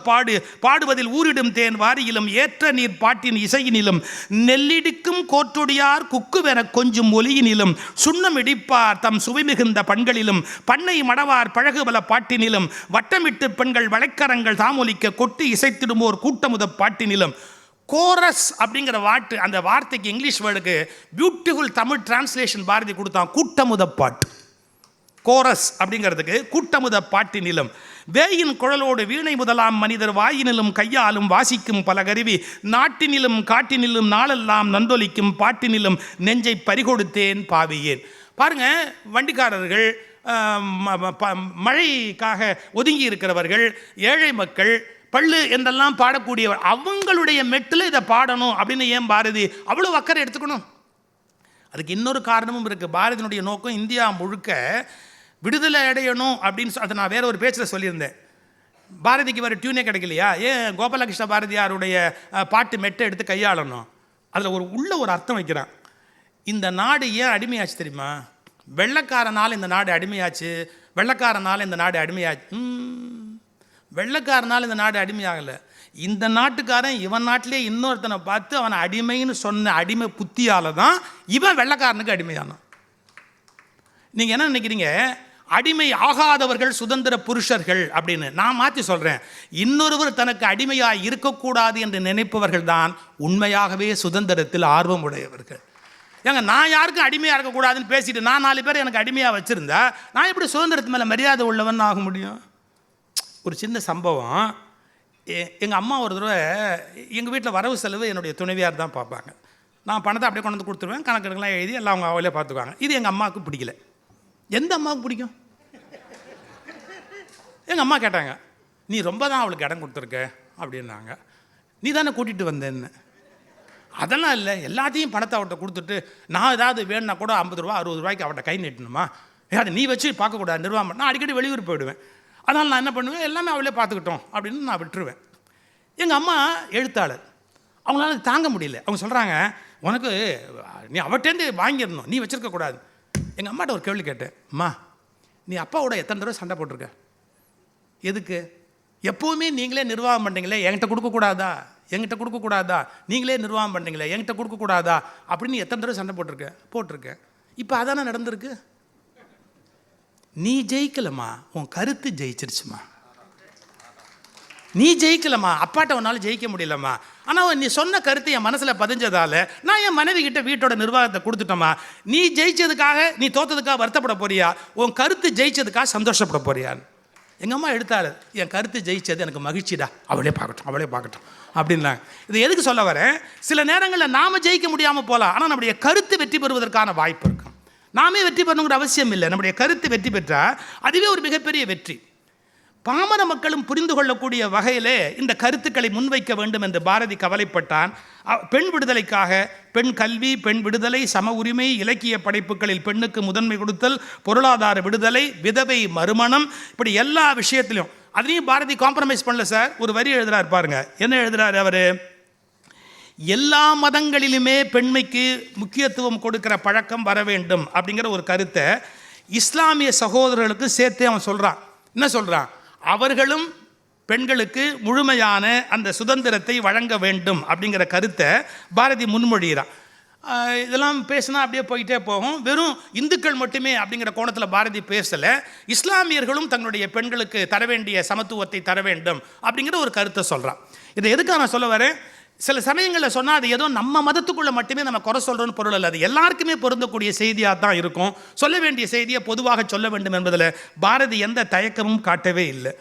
பாடுவதில் ஊரிடும் தேன் வாரியிலும் ஏற்ற நீர் பாட்டின் இசையினிலும் நெல்லிடிக்கும் கோற்றொடியார் குக்குவென கொஞ்சம் ஒலியினிலும் சுண்ணம் இடிப்பார் தம் சுவை மிகுந்த பண்களிலும் பண்ணை மடவார் பழகுபல பாட்டினிலும் வட்டமிட்டு பெண்கள் வளைக்கரங்கள் தாமொலிக்க கொட்டு இசைத்திடுமோர் கூட்டமுத பாட்டினிலும். கோரஸ் அப்படிங்கிற அந்த வார்த்தைக்கு இங்கிலீஷ் வேர்டுக்கு பியூட்டிஃபுல் தமிழ் டிரான்ஸ்லேஷன் பாரதி கொடுத்தான், கூட்டமுத பாட்டு. கோரஸ் அப்படிங்கிறதுக்கு கூட்டமுத பாட்டினிலும் வேயின் குழலோடு வீணை முதலாம் மனிதர் வாயினிலும் கையாலும் வாசிக்கும் பல கருவி நாட்டினிலும் காட்டினிலும் நாளெல்லாம் நந்தொலிக்கும் பாட்டினிலும் நெஞ்சை பறிகொடுத்தேன் பாவியேன். பாருங்க, வண்டிக்காரர்கள், மழைக்காக ஒதுங்கி இருக்கிறவர்கள், ஏழை மக்கள், பள்ளு என்றெல்லாம் பாடக்கூடியவர், அவங்களுடைய மெட்டில் இதை பாடணும் அப்படின்னு ஏன் பாரதி அவ்வளோ அக்கறை எடுத்துக்கணும்? அதுக்கு இன்னொரு காரணமும் இருக்குது. பாரதியினுடைய நோக்கம் இந்தியா முழுக்க விடுதலை அடையணும் அப்படின்னு அதை நான் வேற ஒரு பேச்சில் சொல்லியிருந்தேன். பாரதிக்கு வேறு டியூனே கிடைக்கலையா, ஏன் கோபாலகிருஷ்ண பாரதியாருடைய பாட்டு மெட்டை எடுத்து கையாளணும்? அதில் ஒரு அர்த்தம் வைக்கிறான். இந்த நாடு ஏன் அடிமையாச்சு தெரியுமா? வெள்ளைக்காரனால் இந்த நாடு அடிமையாச்சு, வெள்ளைக்காரனால் இந்த நாடு அடிமையாச்சு. வெள்ளைக்காரனால் இந்த நாடு அடிமையாகலை. இந்த நாட்டுக்காரன் இவன் நாட்டிலே இன்னொருத்தனை பார்த்து அவனை அடிமைன்னு சொன்ன அடிமை புத்தியால் தான் இவன் வெள்ளைக்காரனுக்கு அடிமையானான். நீங்கள் என்ன நினைக்கிறீங்க? அடிமை ஆகாதவர்கள் சுதந்திர புருஷர்கள் அப்படின்னு. நான் மாற்றி சொல்கிறேன், இன்னொருவர் தனக்கு அடிமையாக இருக்கக்கூடாது என்று நினைப்பவர்கள் தான் உண்மையாகவே சுதந்திரத்தில் ஆர்வம் உடையவர்கள். ஏங்க, நான் யாருக்கும் அடிமையாக இருக்கக்கூடாதுன்னு பேசிட்டு நான் 4 பேர் எனக்கு அடிமையாக வச்சுருந்தா நான் எப்படி சுதந்திரத்து மேலே மரியாதை உள்ளவன் ஆக முடியும்? ஒரு சின்ன சம்பவம். எங்கள் அம்மா ஒரு தடவை எங்கள் வீட்டில் வரவு செலவு என்னுடைய துணைவியார் தான் பார்ப்பாங்க. நான் பணத்தை அப்படியே கொண்டு வந்து கொடுத்துருவேன், கணக்கெல்லாம் எழுதி எல்லாம் அவங்க அவளே பார்த்துக்குவாங்க. இது எங்கள் அம்மாவுக்கு பிடிக்கல. எந்த அம்மாவுக்கு பிடிக்கும்? எங்கள் அம்மா கேட்டாங்க, நீ ரொம்ப தான் அவளுக்கு இடம் கொடுத்துருக்க அப்படின்னாங்க. நீ தானே கூட்டிகிட்டு வந்தேன்னு. அதெல்லாம் இல்லை, எல்லாத்தையும் பணத்தை அவர்கிட்ட கொடுத்துட்டு நான் ஏதாவது வேணுன்னா கூட 50 ரூபா 60 ரூபாய்க்கு அவர்கிட்ட கை நீட்டணுமா? யார் நீ வச்சு பார்க்கக்கூடாது நிர்வாகம். நான் அடிக்கடி வெளியூர் போயிடுவேன், அதனால் நான் என்ன பண்ணுவேன், எல்லாமே அவளே பார்த்துக்கிட்டோம் அப்படின்னு நான் விட்டுருவேன். எங்கள் அம்மா எழுத்தாளர், அவங்களால தாங்க முடியல. அவங்க சொல்கிறாங்க, உனக்கு நீ அவட்டேருந்து வாங்கிடணும், நீ வச்சுருக்கக்கூடாது. எங்கள் அம்மாட்ட ஒரு கேள்வி கேட்டேன், அம்மா நீ அப்பாவோட எத்தனை தடவை சண்டை போட்டிருக்க? எதுக்கு? எப்போவுமே நீங்களே நிர்வாகம் பண்ணுறீங்களே, என்கிட்ட கொடுக்கக்கூடாதா, நீங்களே நிர்வாகம் பண்ணுறீங்களே, என்கிட்ட கொடுக்கக்கூடாதா அப்படின்னு எத்தனை தடவை சண்டை போட்டிருக்கேன். இப்போ அதானே நடந்திருக்கு. நீ ஜெயிக்கலம்மா, உன் கருத்து ஜெயிச்சிருச்சுமா. நீ ஜெயிக்கலம்மா, அப்பாட்ட உன்னால் ஜெயிக்க முடியலம்மா. ஆனால் நீ சொன்ன கருத்து என் மனசில் பதிஞ்சதால் நான் என் மனைவி கிட்ட வீட்டோட நிர்வாகத்தை கொடுத்துட்டோம்மா. நீ ஜெயிச்சதுக்காக, நீ தோத்ததுக்காக வருத்தப்பட போறியா, உன் கருத்து ஜெயிச்சதுக்காக சந்தோஷப்பட போறியான்னு. எங்கள் அம்மா எடுத்தாள், என் கருத்து ஜெயிச்சது எனக்கு மகிழ்ச்சிடா, அவளே பார்க்கட்டும் அப்படின்னாங்க. இது எதுக்கு சொல்ல வரேன்? சில நேரங்களில் நாம் ஜெயிக்க முடியாமல் போகலாம், ஆனால் நம்முடைய கருத்து வெற்றி பெறுவதற்கான வாய்ப்பு இருக்கும். நாமே வெற்றி பெறணுங்கிற அவசியம் இல்லை, நம்முடைய கருத்து வெற்றி பெற்றால் அதுவே ஒரு மிகப்பெரிய வெற்றி. பாமர மக்களும் புரிந்து கொள்ளக்கூடிய வகையிலே இந்த கருத்துக்களை முன்வைக்க வேண்டும் என்று பாரதி கவலைப்பட்டான். பெண் விடுதலைக்காக பெண் கல்வி, பெண் விடுதலை, சம உரிமை, இலக்கிய படைப்புகளில் பெண்ணுக்கு முதன்மை கொடுத்தல், பொருளாதார விடுதலை, விதவை மறுமணம், இப்படி எல்லா விஷயத்திலும். அதையும் பாரதி காம்ப்ரமைஸ் பண்ணல சார். ஒரு வரி எழுதுறாரு பாருங்க, என்ன எழுதுறாரு அவர்? எல்லா மதங்களிலுமே பெண்மைக்கு முக்கியத்துவம் கொடுக்கிற பழக்கம் வர வேண்டும் அப்படிங்கிற ஒரு கருத்தை இஸ்லாமிய சகோதரர்களுக்கு சேர்த்து அவன் சொல்கிறான். என்ன சொல்கிறான்? அவர்களும் பெண்களுக்கு முழுமையான அந்த சுதந்திரத்தை வழங்க வேண்டும் அப்படிங்கிற கருத்தை பாரதி முன்மொழிகிறான். இதெல்லாம் பேசினா அப்படியே போயிட்டே போகும். வெறும் இந்துக்கள் மட்டுமே அப்படிங்கிற கோணத்தில் பாரதி பேசலை. இஸ்லாமியர்களும் தங்களுடைய பெண்களுக்கு தர வேண்டிய சமத்துவத்தை தர வேண்டும் அப்படிங்கிற ஒரு கருத்தை சொல்கிறான். இதை எதுக்காக நான் சொல்ல வரேன்? சில சமயங்களில் சொன்னால் அது ஏதோ நம்ம மதத்துக்குள்ளே மட்டுமே நம்ம குறை சொல்கிறோன்னு பொருள் அல்ல. அது எல்லாருக்குமே பொருந்தக்கூடிய செய்தியாக தான் இருக்கும். சொல்ல வேண்டிய செய்தியை பொதுவாக சொல்ல வேண்டும் என்பதில் பாரதி எந்த தயக்கமும் காட்டவே இல்லை.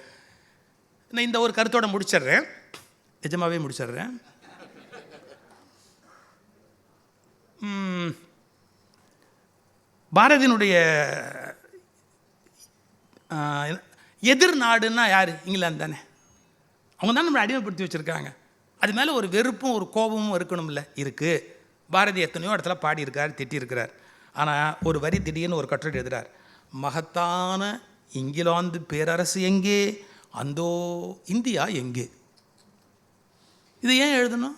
நான் இந்த ஒரு கருத்தோடு முடிச்சிடுறேன், நிஜமாகவே முடிச்சிடுறேன். பாரதியினுடைய எதிர் நாடுன்னா யார்? இங்கிலாந்து தானே. அவங்க தான் நம்மளை அடிமைப்படுத்தி வச்சுருக்காங்க. அது மேலே ஒரு வெறுப்பும் ஒரு கோபமும் இருக்கணும்ல. இருக்குது. பாரதி எத்தனையோ இடத்துல பாடியிருக்கார், திட்டியிருக்கிறார். ஆனால் ஒரு வரி திடீர்னு ஒரு கட்டுரை எழுதுகிறார். மகத்தான இங்கிலாந்து பேரரசு எங்கே, அந்தோ இந்தியா எங்கே? இது ஏன் எழுதணும்?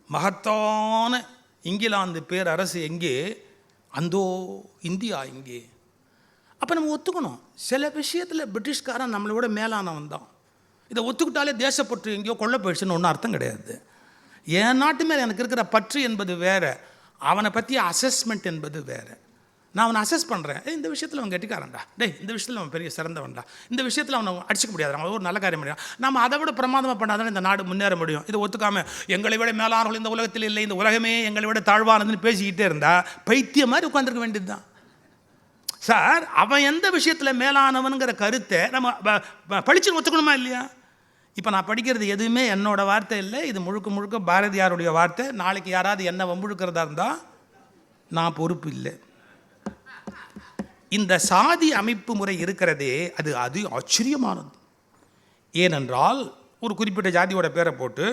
மகத்தான இங்கிலாந்து பேரரசு எங்கே, அந்தோ இந்தியா எங்கே? அப்போ நம்ம ஒத்துக்கணும், சில விஷயத்தில் பிரிட்டிஷ்காரன் நம்மளோட மேலானவன் தான். இதை ஒத்துக்கிட்டாலே தேசப்பற்று எங்கேயோ கொள்ள போயிடுச்சுன்னு ஒன்றும் அர்த்தம் கிடையாது. என் நாட்டு மேலே எனக்கு இருக்கிற பற்று என்பது வேறு, அவனை பற்றிய அசஸ்மெண்ட் என்பது வேறு. நான் அவனை அசஸ் பண்ணுறேன். இந்த விஷயத்தில் அவன் கெட்டிக்காரன்டா, இந்த விஷயத்தில் அவன் பெரிய சிறந்தவன்டா, இந்த விஷயத்தில் அவனை அடிச்சிக்க முடியாது, அவன் ஒரு நல்ல காரியம் முடியும், நம்ம அதை விட பிரமாதமாக பண்ணாதானே இந்த நாடு முன்னேற முடியும். இதை ஒத்துக்காமல் எங்களை விட மேலானவர்கள் இந்த உலகத்தில் இல்லை, இந்த உலகமே எங்களை விட தாழ்வானதுன்னு பேசிக்கிட்டே இருந்தால் பைத்தியம் மாதிரி உட்காந்துருக்க வேண்டியது தான். சார், அவன் எந்த விஷயத்தில் மேலானவனுங்கிற கருத்தை நம்ம படிச்சுன்னு ஒத்துக்கணுமா இல்லையா? இப்போ நான் படிக்கிறது எதுவுமே என்னோட வார்த்தை இல்லை, இது முழுக்க முழுக்க பாரதியாருடைய வார்த்தை. நாளைக்கு யாராவது என்ன வம்புழுக்கிறதா இருந்தால் நான் பொறுப்பு இல்லை. இந்த சாதி அமைப்பு முறை இருக்கிறதே அது ஆச்சரியமானது. ஏனென்றால் ஒரு குறிப்பிட்ட ஜாதியோட பேரை போட்டு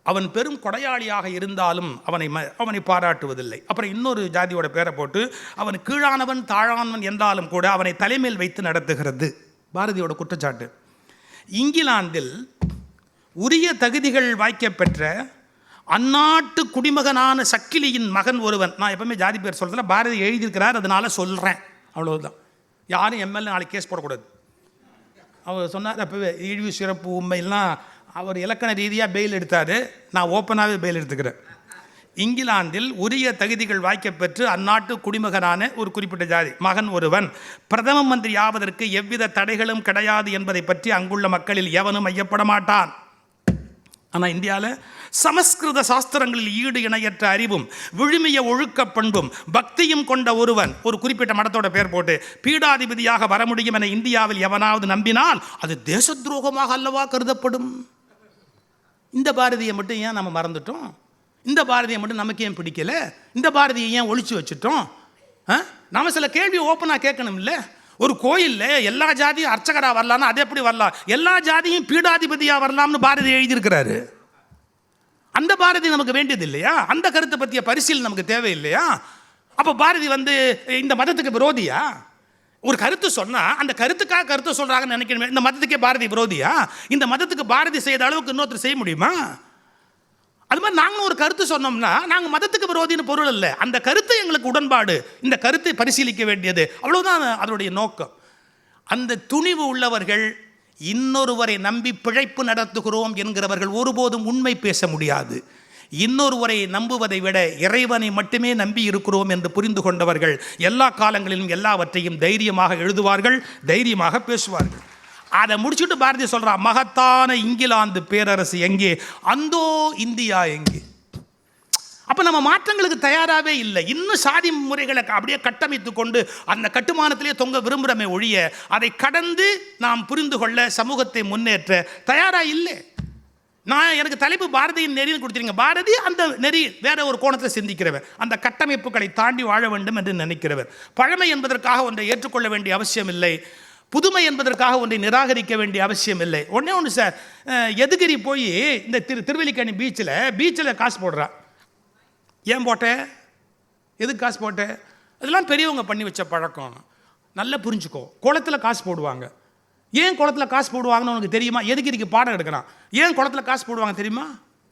அவன் பெரும் கொடையாளியாக இருந்தாலும் அவனை பாராட்டுவதில்லை. அப்புறம் இன்னொரு ஜாதியோட பேரை போட்டு அவன் கீழானவன் தாழானவன் என்றாலும் கூட அவனை தலைமையில் வைத்து நடத்துகிறது பாரதியோட குற்றச்சாட்டு. இங்கிலாந்தில் உரிய தகுதிகள் வாய்க்கப்பெற்ற அந்நாட்டு குடிமகனான சக்கிலியின் மகன் ஒருவன், நான் எப்பவுமே ஜாதி பேர் சொல்கிறதுல பாரதி எழுதியிருக்கிறார், அதனால சொல்கிறேன், அவ்வளவுதான். யாரும் எம்எல்ஏ நாளைக்கு கேஸ் போடக்கூடாது. அவர் சொன்னார் அப்போவே இழிவு சிறப்பு உண்மையெல்லாம் அவர் இலக்கண ரீதியாக பெயில் எடுத்தார், நான் ஓப்பனாகவே பெயில் எடுத்துக்கிறேன். இங்கிலாந்தில் உரிய தகுதிகள் வாய்க்கப்பெற்று அந்நாட்டு குடிமகனான ஒரு குறிப்பிட்ட ஜாதி மகன் ஒருவன் பிரதம மந்திரி ஆவதற்கு எவ்வித தடைகளும் கிடையாது என்பதை பற்றி அங்குள்ள மக்களில் எவனும் ஐயப்பட மாட்டான். ஆனால் இந்தியாவில் சமஸ்கிருத சாஸ்திரங்களில் ஈடு இணையற்ற அறிவும் விழுமிய ஒழுக்க பண்பும் பக்தியும் கொண்ட ஒருவன் ஒரு குறிப்பிட்ட மடத்தோட பேர் போட்டு பீடாதிபதியாக வர முடியும் என இந்தியாவில் எவனாவது நம்பினால் அது தேச துரோகமாக அல்லவா கருதப்படும். இந்த பாரதியை மட்டும் ஏன் நம்ம மறந்துட்டோம்? இந்த பாரதியை மட்டும் நமக்கு ஏன் பிடிக்கல? இந்த பாரதியை ஏன் ஒழிச்சு வச்சுட்டோம்? நாம சில கேள்வி ஓப்பனாக கேட்கணும் இல்லை? ஒரு கோயிலில் எல்லா ஜாதியும் அர்ச்சகராக வரலாம்னா அது எப்படி வரலாம்? எல்லா ஜாதியும் பீடாதிபதியாக வரலாம்னு பாரதி எழுதியிருக்கிறாரு. அந்த பாரதி நமக்கு வேண்டியது இல்லையா? அந்த கருத்தை பற்றிய பரிசீலனை நமக்கு தேவை இல்லையா? அப்போ பாரதி இந்த மதத்துக்கு விரோதியா? ஒரு கருத்து சொன்னால் அந்த கருத்துக்காக கருத்தை சொல்கிறாங்கன்னு நினைக்கணும். இந்த மதத்துக்கே பாரதி விரோதியா? இந்த மதத்துக்கு பாரதி செய்த அளவுக்கு இன்னொருத்தர் செய்ய முடியுமா? அது மாதிரி நாங்கள் ஒரு கருத்து சொன்னோம்னா நாங்கள் மதத்துக்கு விரோதின்னு பொருள் இல்லை, அந்த கருத்தை எங்களுக்கு உடன்பாடு, இந்த கருத்தை பரிசீலிக்க வேண்டியது, அவ்வளோதான் அதனுடைய நோக்கம். அந்த துணிவு உள்ளவர்கள் இன்னொருவரை நம்பி பிழைப்பு நடத்துகிறோம் என்கிறவர்கள் ஒருபோதும் உண்மை பேச முடியாது. இன்னொருவரை நம்புவதை விட இறைவனை மட்டுமே நம்பி இருக்கிறோம் என்று புரிந்து கொண்டவர்கள் எல்லா காலங்களிலும் எல்லாவற்றையும் தைரியமாக எழுதுவார்கள், தைரியமாக பேசுவார்கள். அதை முடிச்சுட்டு பாரதி சொல்கிறான், மகத்தான இங்கிலாந்து பேரரசு எங்கே, அந்தோ இந்தியா எங்கே? அப்போ நம்ம மாற்றங்களுக்கு தயாராகவே இல்லை. இன்னும் சாதி முறைகளை அப்படியே கட்டமைத்து கொண்டு அந்த கட்டுமானத்திலே தொங்க விரும்புகிறமே ஒழிய அதை கடந்து நாம் புரிந்து கொள்ள சமூகத்தை முன்னேற்ற தயாராக இல்லை. எனக்கு தலைப்பு பாரதியின் நெறின்னு கொடுத்துருங்க. பாரதி அந்த நெறி வேற ஒரு கோணத்தில் சிந்திக்கிறவர், அந்த கட்டமைப்புகளை தாண்டி வாழ வேண்டும் என்று நினைக்கிறவர். பழமை என்பதற்காக ஒன்றை ஏற்றுக்கொள்ள வேண்டிய அவசியம் இல்லை, புதுமை என்பதற்காக ஒன்றை நிராகரிக்க வேண்டிய அவசியம் இல்லை. ஒன்று சார், எதுகிரி போய் இந்த திருவல்லிக்கேணி பீச்சில் காசு போடுறா. ஏன் போட்டேன்? எதுக்கு காசு போட்டேன்? அதெல்லாம் பெரியவங்க பண்ணி வச்ச பழக்கம். நல்லா புரிஞ்சுக்கோ. குளத்தில் காசு போடுவாங்க. ஏன் குளத்தில் காசு போடுவாங்கன்னு உனக்கு தெரியுமா? எதுகிரிக்கு பாடம் எடுக்கிறான். ஏன் குளத்தில் காசு போடுவாங்க தெரியுமா?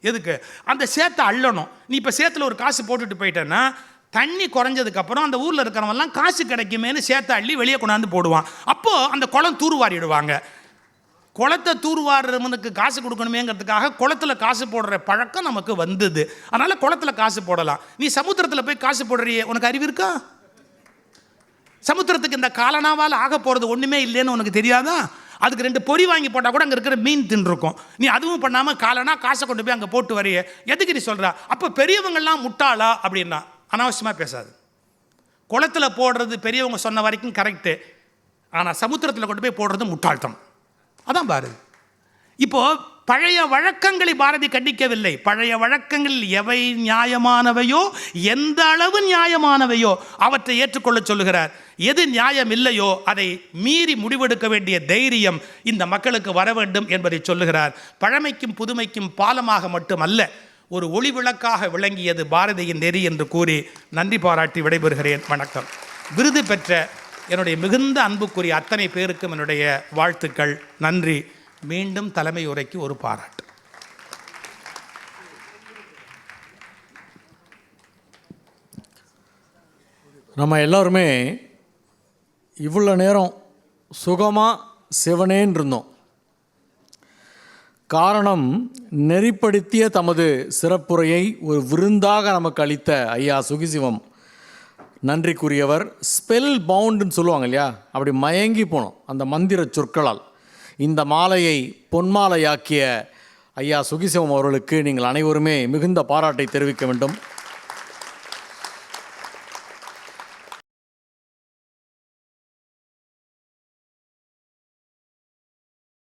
எதுக்கு? அந்த சேத்தை அள்ளணும். நீ இப்போ சேத்துல ஒரு காசு போட்டுட்டு போயிட்டேன்னா தண்ணி குறைஞ்சதுக்கப்புறம் அந்த ஊரில் இருக்கிறவங்கலாம் காசு கிடைக்குமேனு சேத்தை அள்ளி வெளியே கொண்டாந்து போடுவான். அப்போது அந்த குளம் தூர்வாரிடுவாங்க. குளத்தை தூர்வாடுறவனுக்கு காசு கொடுக்கணுமேங்கிறதுக்காக குளத்தில் காசு போடுற பழக்கம் நமக்கு வந்தது. அதனால் குளத்தில் காசு போடலாம். நீ சமுத்திரத்தில் போய் காசு போடுறியே, உனக்கு அறிவு இருக்கா? சமுத்திரத்துக்கு இந்த காலனாவால் ஆக போகிறது ஒன்றுமே இல்லைன்னு உனக்கு தெரியாதா? அதுக்கு 2 பொறி வாங்கி போட்டால் கூட அங்கே இருக்கிற மீன் தின்றுருக்கும். நீ அதுவும் பண்ணாமல் காலனா காசை கொண்டு போய் அங்கே போட்டு வரைய, எதுக்கு நீ சொல்கிறா? அப்போ பெரியவங்கள்லாம் முட்டாளா அப்படின்னா அனாவசியமாக பேசாது. குளத்தில் போடுறது பெரியவங்க சொன்ன வரைக்கும் கரெக்டு, ஆனால் சமுத்திரத்தில் கொண்டு போய் போடுறது முட்டாள்தம். அதான் பாரதி. இப்போது பழைய வழக்கங்களை பாரதி கண்டிக்கவில்லை. பழைய வழக்கங்கள் எவை நியாயமானவையோ, எந்த அளவு நியாயமானவையோ அவற்றை ஏற்றுக்கொள்ள சொல்லுகிறார். எது நியாயம் இல்லையோ அதை மீறி முடிவெடுக்க வேண்டிய தைரியம் இந்த மக்களுக்கு வர வேண்டும் என்பதை சொல்லுகிறார். பழமைக்கும் புதுமைக்கும் பாலமாக மட்டுமல்ல, ஒரு ஒளி விளக்காக விளங்கியது பாரதியின் நெறி என்று கூறி நன்றி பாராட்டி விடைபெறுகிறேன். வணக்கம். விருது பெற்ற என்னுடைய மிகுந்த அன்புக்குரிய அத்தனை பேருக்கும் என்னுடைய வாழ்த்துக்கள், நன்றி. மீண்டும் தலைமை உரைக்கு ஒரு பாராட்டு. நம்ம எல்லாருமே இவ்வளோ நேரம் சுகமாக சிவனேன்னு இருந்தோம். காரணம், நெறிப்படுத்திய தமது சிறப்புரையை ஒரு விருந்தாக நமக்கு அளித்த ஐயா சுகிசிவம் நன்றிக்குரியவர். ஸ்பெல் பவுண்டுன்னு சொல்லுவாங்க இல்லையா, அப்படி மயங்கி போனோம் அந்த மந்திர சொற்களால். இந்த மாலையை பொன்மாலையாக்கிய ஐயா சுகிசிவம் அவர்களுக்கு நீங்கள் அனைவருமே மிகுந்த பாராட்டை தெரிவிக்க வேண்டும்.